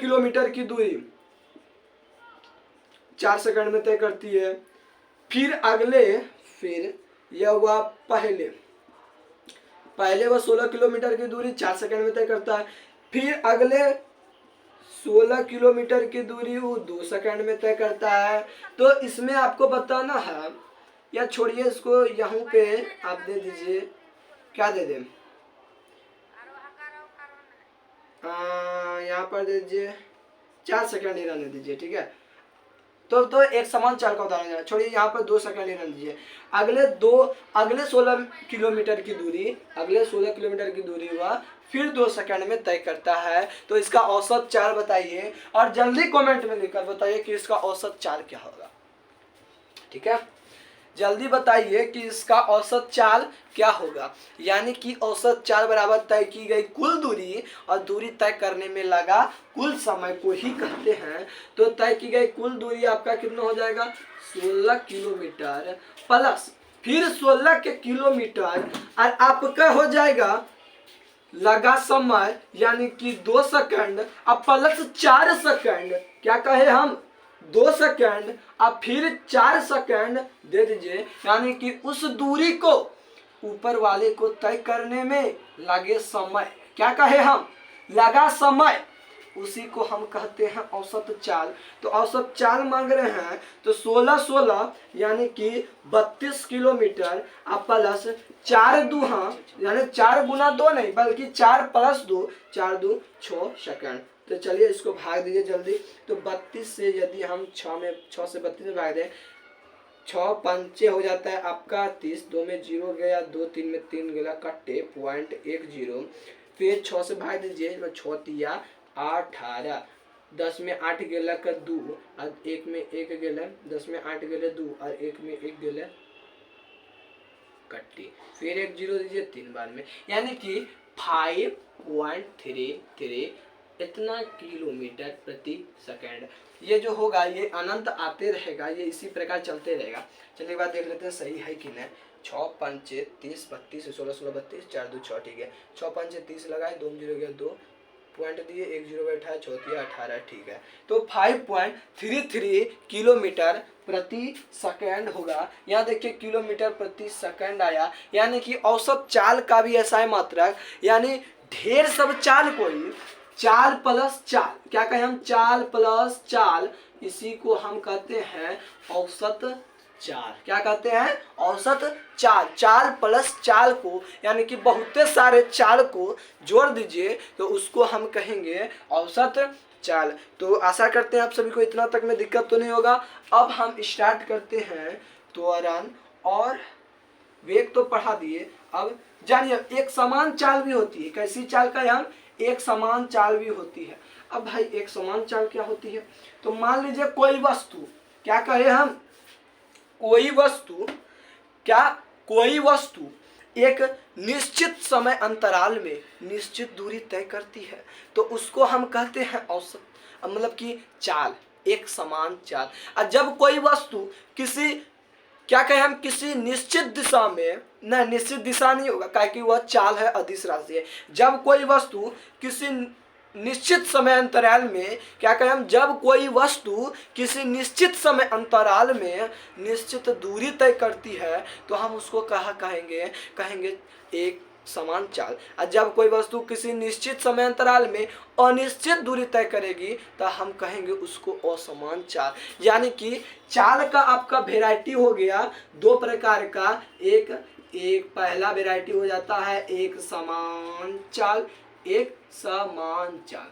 किलोमीटर की दूरी 4 सेकंड में तय करती है। फिर यह हुआ पहले वह 16 किलोमीटर की दूरी 4 सेकंड में तय करता है, फिर अगले 16 किलोमीटर की दूरी वो 2 सेकंड में तय करता है। तो इसमें आपको बताना है, या छोड़िए इसको, यहाँ पे आप दे दीजिए, क्या दे दें, यहाँ पर दे दीजिए 4 सेकंड ही रहने दीजिए, ठीक है। तो एक समान चाल का उदाहरण है, छोड़िए यहाँ पर 2 सेकंड ही रहने दीजिए। अगले 16 किलोमीटर की दूरी हुआ, फिर 2 सेकंड में तय करता है। तो इसका औसत चाल बताइए और जल्दी कमेंट में लिखकर बताइए कि इसका औसत चाल क्या होगा, ठीक है। जल्दी बताइए कि इसका औसत चाल क्या होगा। यानी कि औसत चाल बराबर तय की गई कुल दूरी और दूरी तय करने में लगा कुल समय को ही कहते हैं। तो तय की गई कुल दूरी आपका कितना हो जाएगा, 16 किलोमीटर प्लस फिर 16 के किलोमीटर और आपका हो जाएगा लगा समय, यानी कि 2 सेकंड और प्लस 4 सेकंड, क्या कहे हम 2 सेकंड और फिर 4 सेकंड दे दीजिए। यानी कि उस दूरी को ऊपर वाले को तय करने में लगे समय, क्या कहे हम, लगा समय, उसी को हम कहते हैं औसत चाल। तो औसत चाल मांग रहे हैं, तो 16 यानी कि 32 किलोमीटर और प्लस 4 2 यानी 4 गुना 2 नहीं बल्कि 4 प्लस 2, 4 2 6 सेकंड। तो चलिए इसको भाग दीजिए जल्दी। तो 32 से यदि हम 6 से 32 में भाग दें, 6 पंचे हो जाता है आपका 30, 2 में 0 गया, 2 3 में 3 गया कट्टे, .10, फिर 6 से भाग दीजिए, 6 तिया 18, 10 में 8 गेला का 2 और 1 में 1 गेला, 10 में 8 गेले 2 और 1 में 1 गेला कट्टी, फिर 1 0 दीजिए 3 बार में, यानी कि 5.33 इतना किलोमीटर प्रति सेकंड। ये जो होगा ये अनंत आते रहेगा, ये इसी प्रकार चलते रहेगा। चलिए एक बार देख लेते हैं सही है कि नहीं। 6 पंचे 30, 32 16 16 32, 4 2 6, ठीक है। 6 पंचे 30 लगाए, 2 0 गया 2 पॉइंट दिए, 1 0 बैठा, 4 18, ठीक है। तो 5.33 किलोमीटर प्रति सेकंड होगा। यहाँ देखिए किलोमीटर प्रति सेकंड आया, यानी कि औसत चाल का भी ऐसा है मात्रक, यानी ढेर सब चाल को ही चाल प्लस चाल, क्या कहें हम, चाल प्लस चाल, इसी को हम कहते हैं औसत चाल। क्या कहते हैं, औसत चाल। चाल प्लस चाल को, यानी कि बहुते सारे चाल को जोड़ दीजिए तो उसको हम कहेंगे औसत चाल। तो आशा करते हैं आप सभी को इतना तक में दिक्कत तो नहीं होगा। अब हम स्टार्ट करते हैं त्वरण और वेग तो पढ़ा दिए। अब जानिए एक समान चाल भी होती है। कैसी चाल का हम, एक समान चाल भी होती है। अब भाई एक समान चाल क्या होती है, तो मान लीजिए कोई वस्तु, क्या कहे हम, कोई वस्तु एक निश्चित समय अंतराल में निश्चित दूरी तय करती है, तो उसको हम कहते हैं औसत, मतलब कि चाल, एक समान चाल। और जब कोई वस्तु किसी, क्या कहें हम, किसी निश्चित दिशा में, न निश्चित दिशा नहीं होगा क्योंकि वह चाल है, अदिश राशि है। जब कोई वस्तु किसी निश्चित समय अंतराल में, क्या कहें हम, जब कोई वस्तु किसी निश्चित समय अंतराल में निश्चित दूरी तय करती है तो हम उसको कहेंगे एक समान चाल। और जब कोई वस्तु किसी निश्चित समय अंतराल में अनिश्चित दूरी तय करेगी तो हम कहेंगे उसको असमान चाल। यानी कि चाल का आपका वेराइटी हो गया दो प्रकार का, एक पहला वेराइटी हो जाता है एक समान चाल, एक समान चाल,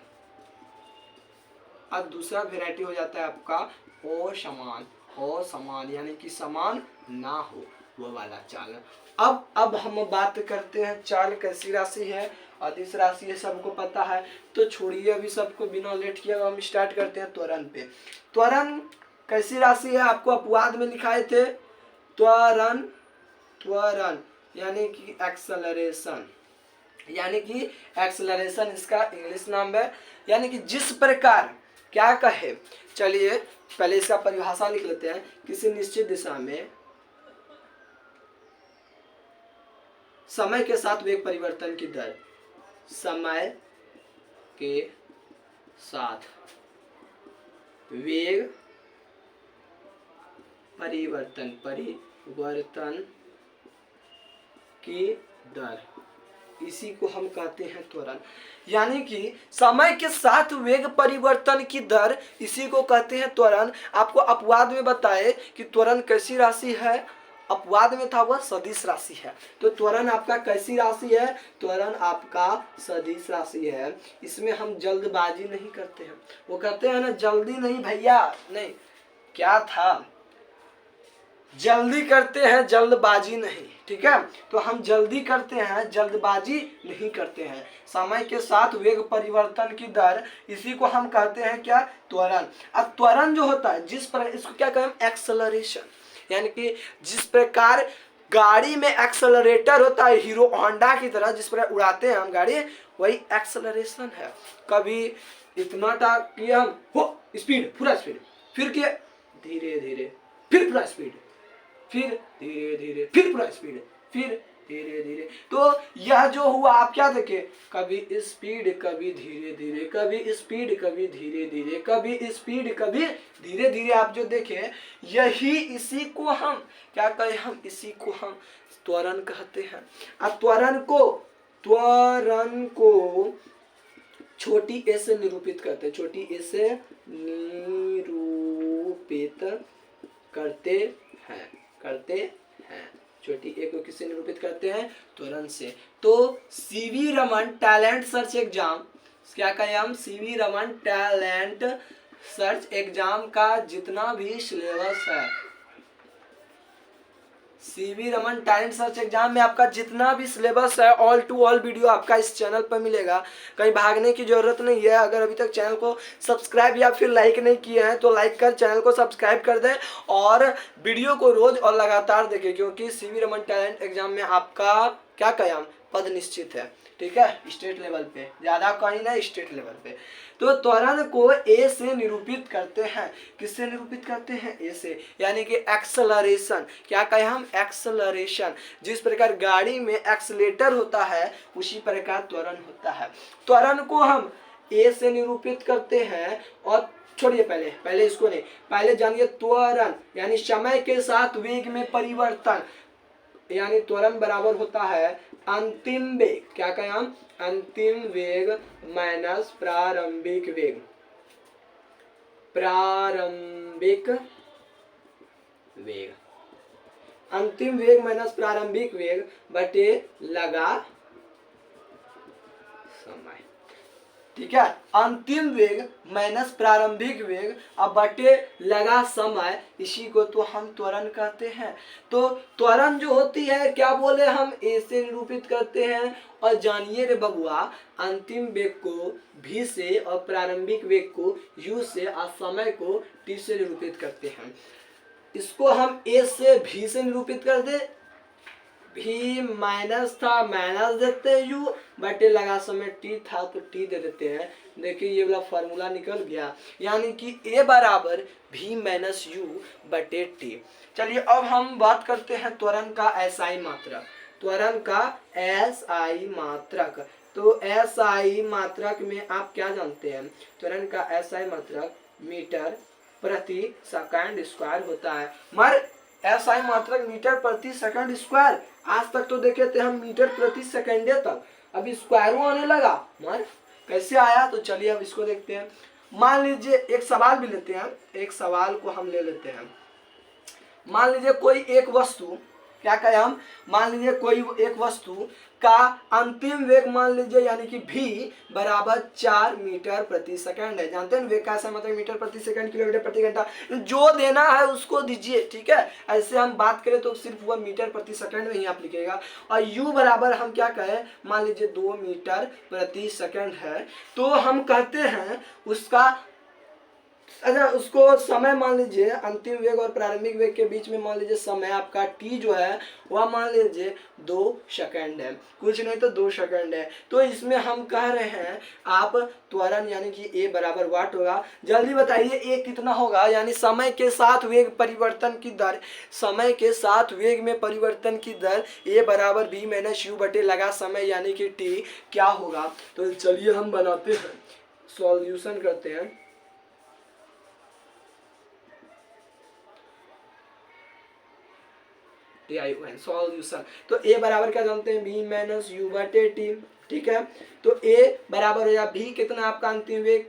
और दूसरा वेराइटी हो जाता है आपका असमान, यानी कि समान ना हो वो वाला चाल। अब हम बात करते हैं चाल कैसी राशि है, अदिश राशि है, सबको पता है। तो छोड़िए अभी सबको, बिना लेट किए हम स्टार्ट करते हैं त्वरण पे। त्वरण कैसी राशि है, आपको अपवाद में लिखाए थे त्वरण यानी कि एक्सेलरेशन, यानी कि एक्सेलरेशन इसका इंग्लिश नाम है। यानी कि जिस प्रकार क्या कहे, चलिए पहले इसका परिभाषा लिख लेते हैं। किसी निश्चित दिशा में समय के साथ वेग परिवर्तन की दर, समय के साथ वेग परिवर्तन की दर, इसी को हम कहते हैं त्वरण। यानी कि समय के साथ वेग परिवर्तन की दर, इसी को कहते हैं त्वरण। आपको अपवाद में बताए कि त्वरण कैसी राशि है, अपवाद में था वह सदिश राशि है। तो त्वरण आपका कैसी राशि है, त्वरण आपका सदिश राशि है। इसमें हम जल्दबाजी नहीं करते हैं। वो कहते हैं ना जल्दी नहीं भैया, नहीं, क्या था, जल्दी करते हैं जल्दबाजी नहीं, ठीक है। तो हम जल्दी करते हैं, जल्दबाजी नहीं करते हैं। समय के साथ वेग परिवर्तन की दर, इसी को हम कहते हैं क्या, त्वरण। अब त्वरण जो होता है जिस पर, इसको क्या कहें, एक्सेलरेशन। यानी कि जिस प्रकार गाड़ी में एक्सेलरेटर होता है हीरो होंडा की तरह, जिस प्रकार उड़ाते हैं हम गाड़ी, वही एक्सेलरेशन है। कभी इतना था कि हम हो स्पीड, पूरा स्पीड, फिर के धीरे धीरे, फिर पूरा स्पीड, फिर धीरे धीरे, फिर पूरा स्पीड, फिर धीरे धीरे। तो यह जो हुआ आप क्या देखे, कभी स्पीड कभी धीरे धीरे, कभी स्पीड कभी धीरे धीरे, कभी स्पीड कभी धीरे धीरे, आप जो देखे यही, इसी को हम क्या कहें, हम इसी को हम त्वरण कहते हैं। अब त्वरण को छोटी ए से निरूपित करते हैं, छोटी ए से निरूपित करते हैं। छोटी ए को किससे निरूपित करते हैं, त्वरण से। तो CV Raman talent search exam, क्या कहें हम, CV Raman talent search exam का जितना भी सिलेबस है, CV Raman talent search exam में आपका जितना भी सिलेबस है, ऑल टू ऑल वीडियो आपका इस चैनल पर मिलेगा। कहीं भागने की जरूरत नहीं है। अगर अभी तक चैनल को सब्सक्राइब या फिर लाइक नहीं किए हैं तो लाइक कर चैनल को सब्सक्राइब कर दें और वीडियो को रोज और लगातार देखें, क्योंकि सीवी रमन टैलेंट एग्जाम में आपका क्या कयाम, पद निश्चित है, ठीक है, स्टेट लेवल पे, ज्यादा कहीं ना, स्टेट लेवल पे। तो त्वरण को ए से निरूपित करते हैं, किससे निरूपित करते हैं, ए से, यानी कि एक्सेलरेशन, क्या कहें हम, एक्सेलरेशन। जिस प्रकार गाड़ी में एक्सीलेटर होता है उसी प्रकार त्वरण होता है। त्वरण को हम ए से निरूपित करते हैं। और छोड़िए पहले इसको नहीं, पहले जानिए त्वरण यानी समय के साथ वेग में परिवर्तन, यानी त्वरण बराबर होता है अंतिम वेग, क्या कहें हम, अंतिम वेग माइनस प्रारंभिक वेग, अंतिम वेग माइनस प्रारंभिक वेग बटे लगा समय, ठीक है। अंतिम वेग माइनस प्रारंभिक वेग अब बटे लगा समय, इसी को तो हम त्वरण कहते हैं। तो त्वरण जो होती है, क्या बोले हम, ए से निरूपित करते हैं। और जानिए रे बबुआ, अंतिम वेग को भी से और प्रारंभिक वेग को यू से और समय को टी से निरूपित करते हैं। इसको हम ए से भी से निरूपित कर दे, भी माइनस था माइनस देते हैं यू, बटे लगा समय टी था तो टी दे देते हैं। देखिए ये वाला फार्मूला निकल गया, यानी कि ए बराबर भी माइनस यू बटे टी। चलिए अब हम बात करते हैं त्वरण का एसआई मात्रक, त्वरण का एसआई मात्रक। तो एसआई मात्रक में आप क्या जानते हैं, त्वरण का एसआई मात्रक मीटर प्रति सेकंड स्क्वायर होता है। मर SI मात्रक मीटर प्रति सेकंड स्क्वायर। आज तक तो देखे थे हम मीटर प्रति सेकंडे तक, अभी स्क्वायरों आने लगा। मान कैसे आया, तो चलिए अब इसको देखते हैं। मान लीजिए एक सवाल भी लेते हैं, एक सवाल को हम ले लेते हैं। मान लीजिए कोई एक वस्तु, क्या कहें हम, मान लीजिए कोई एक वस्तु का अंतिम वेग मान लीजिए यानी कि v बराबर 4 मीटर प्रति सेकंड है। जानते हैं वेग का ऐसा मतलब मीटर प्रति सेकंड, किलोमीटर प्रति घंटा, जो देना है उसको दीजिए, ठीक है। ऐसे हम बात करें तो सिर्फ वह मीटर प्रति सेकंड में ही आप लिखिएगा। और u बराबर हम क्या कहें, मान लीजिए 2 मीटर प्रति सेकंड है, तो हम कहते हैं उसका, अच्छा उसको समय मान लीजिए अंतिम वेग और प्रारंभिक वेग के बीच में मान लीजिए समय आपका t जो है वह मान लीजिए 2 सेकंड है, कुछ नहीं तो 2 सेकंड है। तो इसमें हम कह रहे हैं आप त्वरण यानी कि a बराबर वाट होगा। जल्दी बताइए a कितना होगा, यानी समय के साथ वेग परिवर्तन की दर, समय के साथ वेग में परिवर्तन की दर a बराबर v माइनस u बटे लगा समय यानी कि t क्या होगा। तो चलिए हम बनाते हैं, सॉल्यूशन करते हैं। सॉल्यूशन, तो a बराबर क्या जानते हैं, v माइनस यू बटे टी, ठीक है। तो a बराबर हो जाए v कितना आपका अंतिम वेग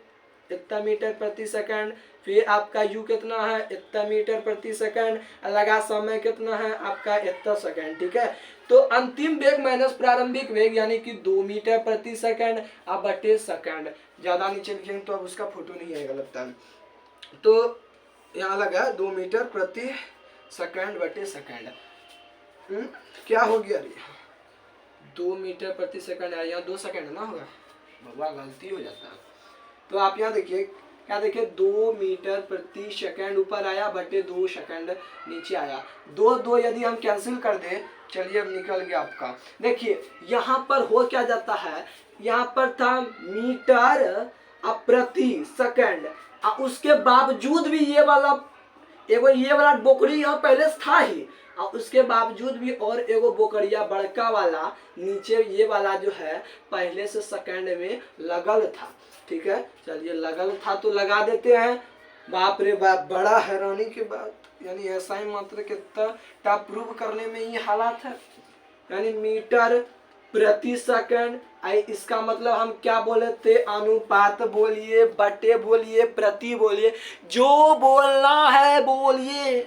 इतना मीटर प्रति सेकंड, फिर आपका u कितना है इतना मीटर प्रति सेकंड, लगा समय कितना है आपका इतना सेकंड, ठीक है। तो अंतिम वेग माइनस प्रारंभिक वेग यानी कि 2 मीटर प्रति सेकंड अब बटे सेकंड। ज्यादा नीचे लिखेंगे तो अब उसका फोटो नहीं आएगा लगता है, तो यहाँ लगा 2 मीटर प्रति सेकंड बटे सेकंड। क्या हो गया अरे 2 मीटर प्रति सेकंड है, यहाँ 2 सेकंड ना होगा, भगवान गलती हो जाता है। तो आप यहाँ देखिए क्या देखिए 2 मीटर प्रति सेकंड ऊपर आया बटे 2 सेकंड नीचे आया, 2 यदि हम कैंसिल कर दें, चलिए अब निकल गया आपका। देखिए यहाँ पर हो क्या जाता है, यहाँ पर था मीटर प्रति सेकंड, उसके बावजूद भी ये वाला बोकड़ी यहाँ पहले था ही, और उसके बावजूद भी और एगो बोकड़िया बड़का वाला नीचे ये वाला जो है पहले से सेकंड में लगल था, ठीक है। चलिए लगल था तो लगा देते हैं। बाप रे बाप, बड़ा हैरानी की बात, यानी ऐसा ही मात्र कितना प्रूव करने में ये हालात है, यानी मीटर प्रति सेकंड। इसका मतलब हम क्या बोले थे, अनुपात बोलिए, बटे बोलिए, प्रति बोलिए, जो बोलना है बोलिए,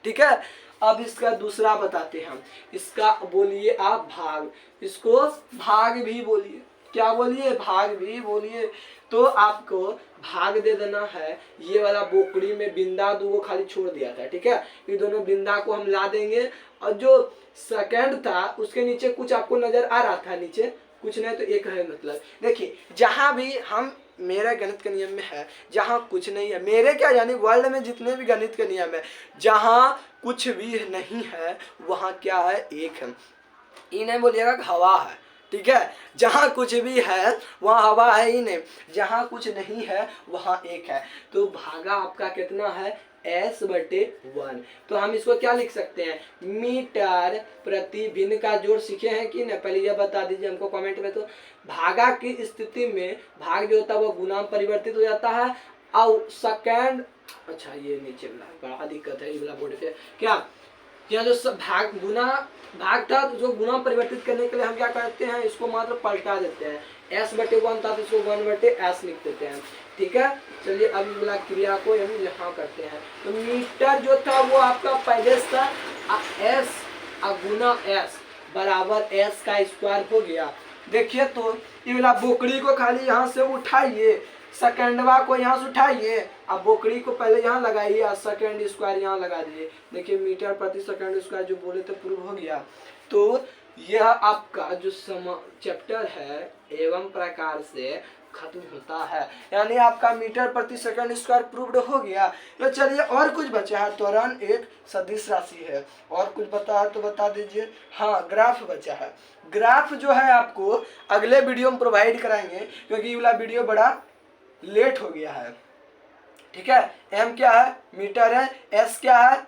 ठीक है। अब इसका दूसरा बताते हैं हम, इसका बोलिए आप भाग, इसको भाग भी बोलिए, क्या बोलिए, भाग भी बोलिए। तो आपको भाग दे देना है, ये वाला बोकड़ी में बिंदा 2 को खाली छोड़ दिया था, ठीक है। ये दोनों बिंदा को हम ला देंगे, और जो सेकंड था उसके नीचे कुछ आपको नजर आ रहा था, नीचे कुछ नहीं तो एक है, मतलब देखिए जहां भी हम, मेरा गणित के नियम में है जहां कुछ नहीं है, मेरे क्या यानी वर्ल्ड में जितने भी गणित के नियम है, जहां कुछ भी नहीं है वहां क्या है, एक है। ये नहीं बोलिएगा कि हवा है, ठीक है। जहां कुछ भी है वहां हवा है ही नहीं, जहां कुछ नहीं है वहां एक है। तो भागा आपका कितना है, s बटे 1। तो हम इसको क्या लिख सकते हैं, मीटर प्रति भिन्न का जोड़ सीखे हैं कि नहीं, पहले यह बता दीजिए हमको कमेंट में। तो भागा की स्थिति में भाग जो होता है वो गुना परिवर्तित हो जाता है, और सेकंड, अच्छा ये नीचे बड़ा दिक्कत है, ये वाला बोर्ड पे क्या, यहाँ जो भाग गुना भाग था तो जो गुना परिवर्तित करने के लिए हम क्या करते हैं, इसको मात्र पलटा देते हैं, s बटे 1 था तो इसको 1 बटे s लिख देते हैं, ठीक है। चलिए अब वाला क्रिया को हम यहाँ करते हैं। तो मीटर जो था वो आपका पहले था s गुना s बराबर s का स्क्वायर हो गया। देखिए तो ये वाला बोकड़ी को खाली यहाँ से उठाइए, सेकंडवा को यहाँ से उठाइए, अब बोकड़ी को पहले यहाँ लगाइए और सेकंड स्क्वायर यहाँ लगा दीजिए। देखिए मीटर प्रति सेकंड स्क्वायर जो बोले थे प्रूव हो गया। तो यह आपका जो चैप्टर है एवं प्रकार से खत्म होता है, यानी आपका मीटर प्रति सेकंड स्क्वायर प्रूव्ड हो गया। तो चलिए और कुछ बचा है, त्वरण एक सदिश राशि है, और कुछ बता है तो बता दीजिए। हाँ ग्राफ बचा है, ग्राफ जो है आपको अगले वीडियो में प्रोवाइड कराएंगे, क्योंकि ये वाला वीडियो बड़ा लेट हो गया है, ठीक है। m क्या है, मीटर है, s क्या है,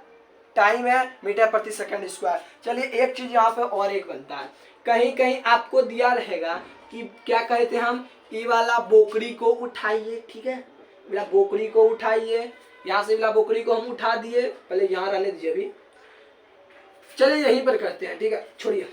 टाइम है, मीटर प्रति सेकंड स्क्वायर। चलिए एक चीज यहाँ पे और एक बनता है, कहीं कहीं आपको दिया रहेगा कि क्या कहते हैं हम, ये वाला बोकड़ी को उठाइए, ठीक है, वाला बोकड़ी को उठाइए, यहाँ से वाला बोकड़ी को हम उठा दिए, पहले यहाँ रहने दीजिए अभी, चलिए यहीं पर करते हैं, ठीक है, छोड़िए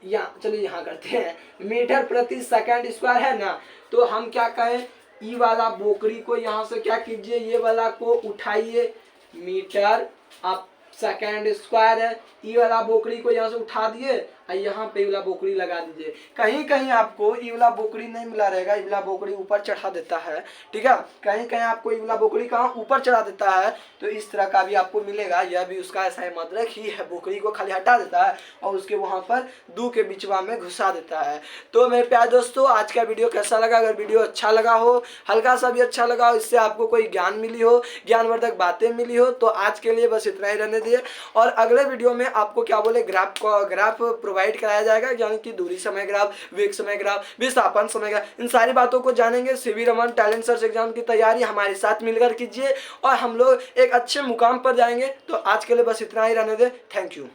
यहाँ, चलिए यहाँ करते हैं। मीटर प्रति सेकंड स्क्वायर है ना, तो हम क्या कहें, ई वाला बोकड़ी को यहाँ से क्या कीजिए, ये वाला को उठाइए, मीटर आप सेकंड स्क्वायर है, ई वाला बोकड़ी को यहाँ से उठा दिए और यहाँ पे वाला बोकड़ी लगा दीजिए। कहीं कहीं आपको ई वाला बोकड़ी नहीं मिला रहेगा, ई वाला बोकड़ी ऊपर चढ़ा देता है, ठीक है, कहीं कहीं आपको ई वाला बोकड़ी कहाँ ऊपर चढ़ा देता है, तो इस तरह का भी आपको मिलेगा। यह भी उसका ऐसा ही मदरक ही है, बोकड़ी को खाली हटा देता है और उसके वहाँ पर दो के बिचवा में घुसा देता है। तो मेरे प्यारे दोस्तों, आज का वीडियो कैसा लगा? अगर वीडियो अच्छा लगा हो, हल्का सा भी अच्छा लगा हो, इससे आपको कोई ज्ञान मिली हो, ज्ञानवर्धक बातें मिली हो, तो आज के लिए बस इतना ही रहने दिए। और अगले वीडियो में आपको क्या बोले, ग्राफ प्रोवाइड कराया जाएगा, यानी कि दूरी समय ग्राफ, वेग समय ग्राफ, विस्थापन समय ग्राफ, इन सारी बातों को जानेंगे। CV Raman talent search exam की तैयारी हमारे साथ मिलकर कीजिए और हम लोग एक अच्छे मुकाम पर जाएंगे। तो आज के लिए बस इतना ही रहने दें। Thank you.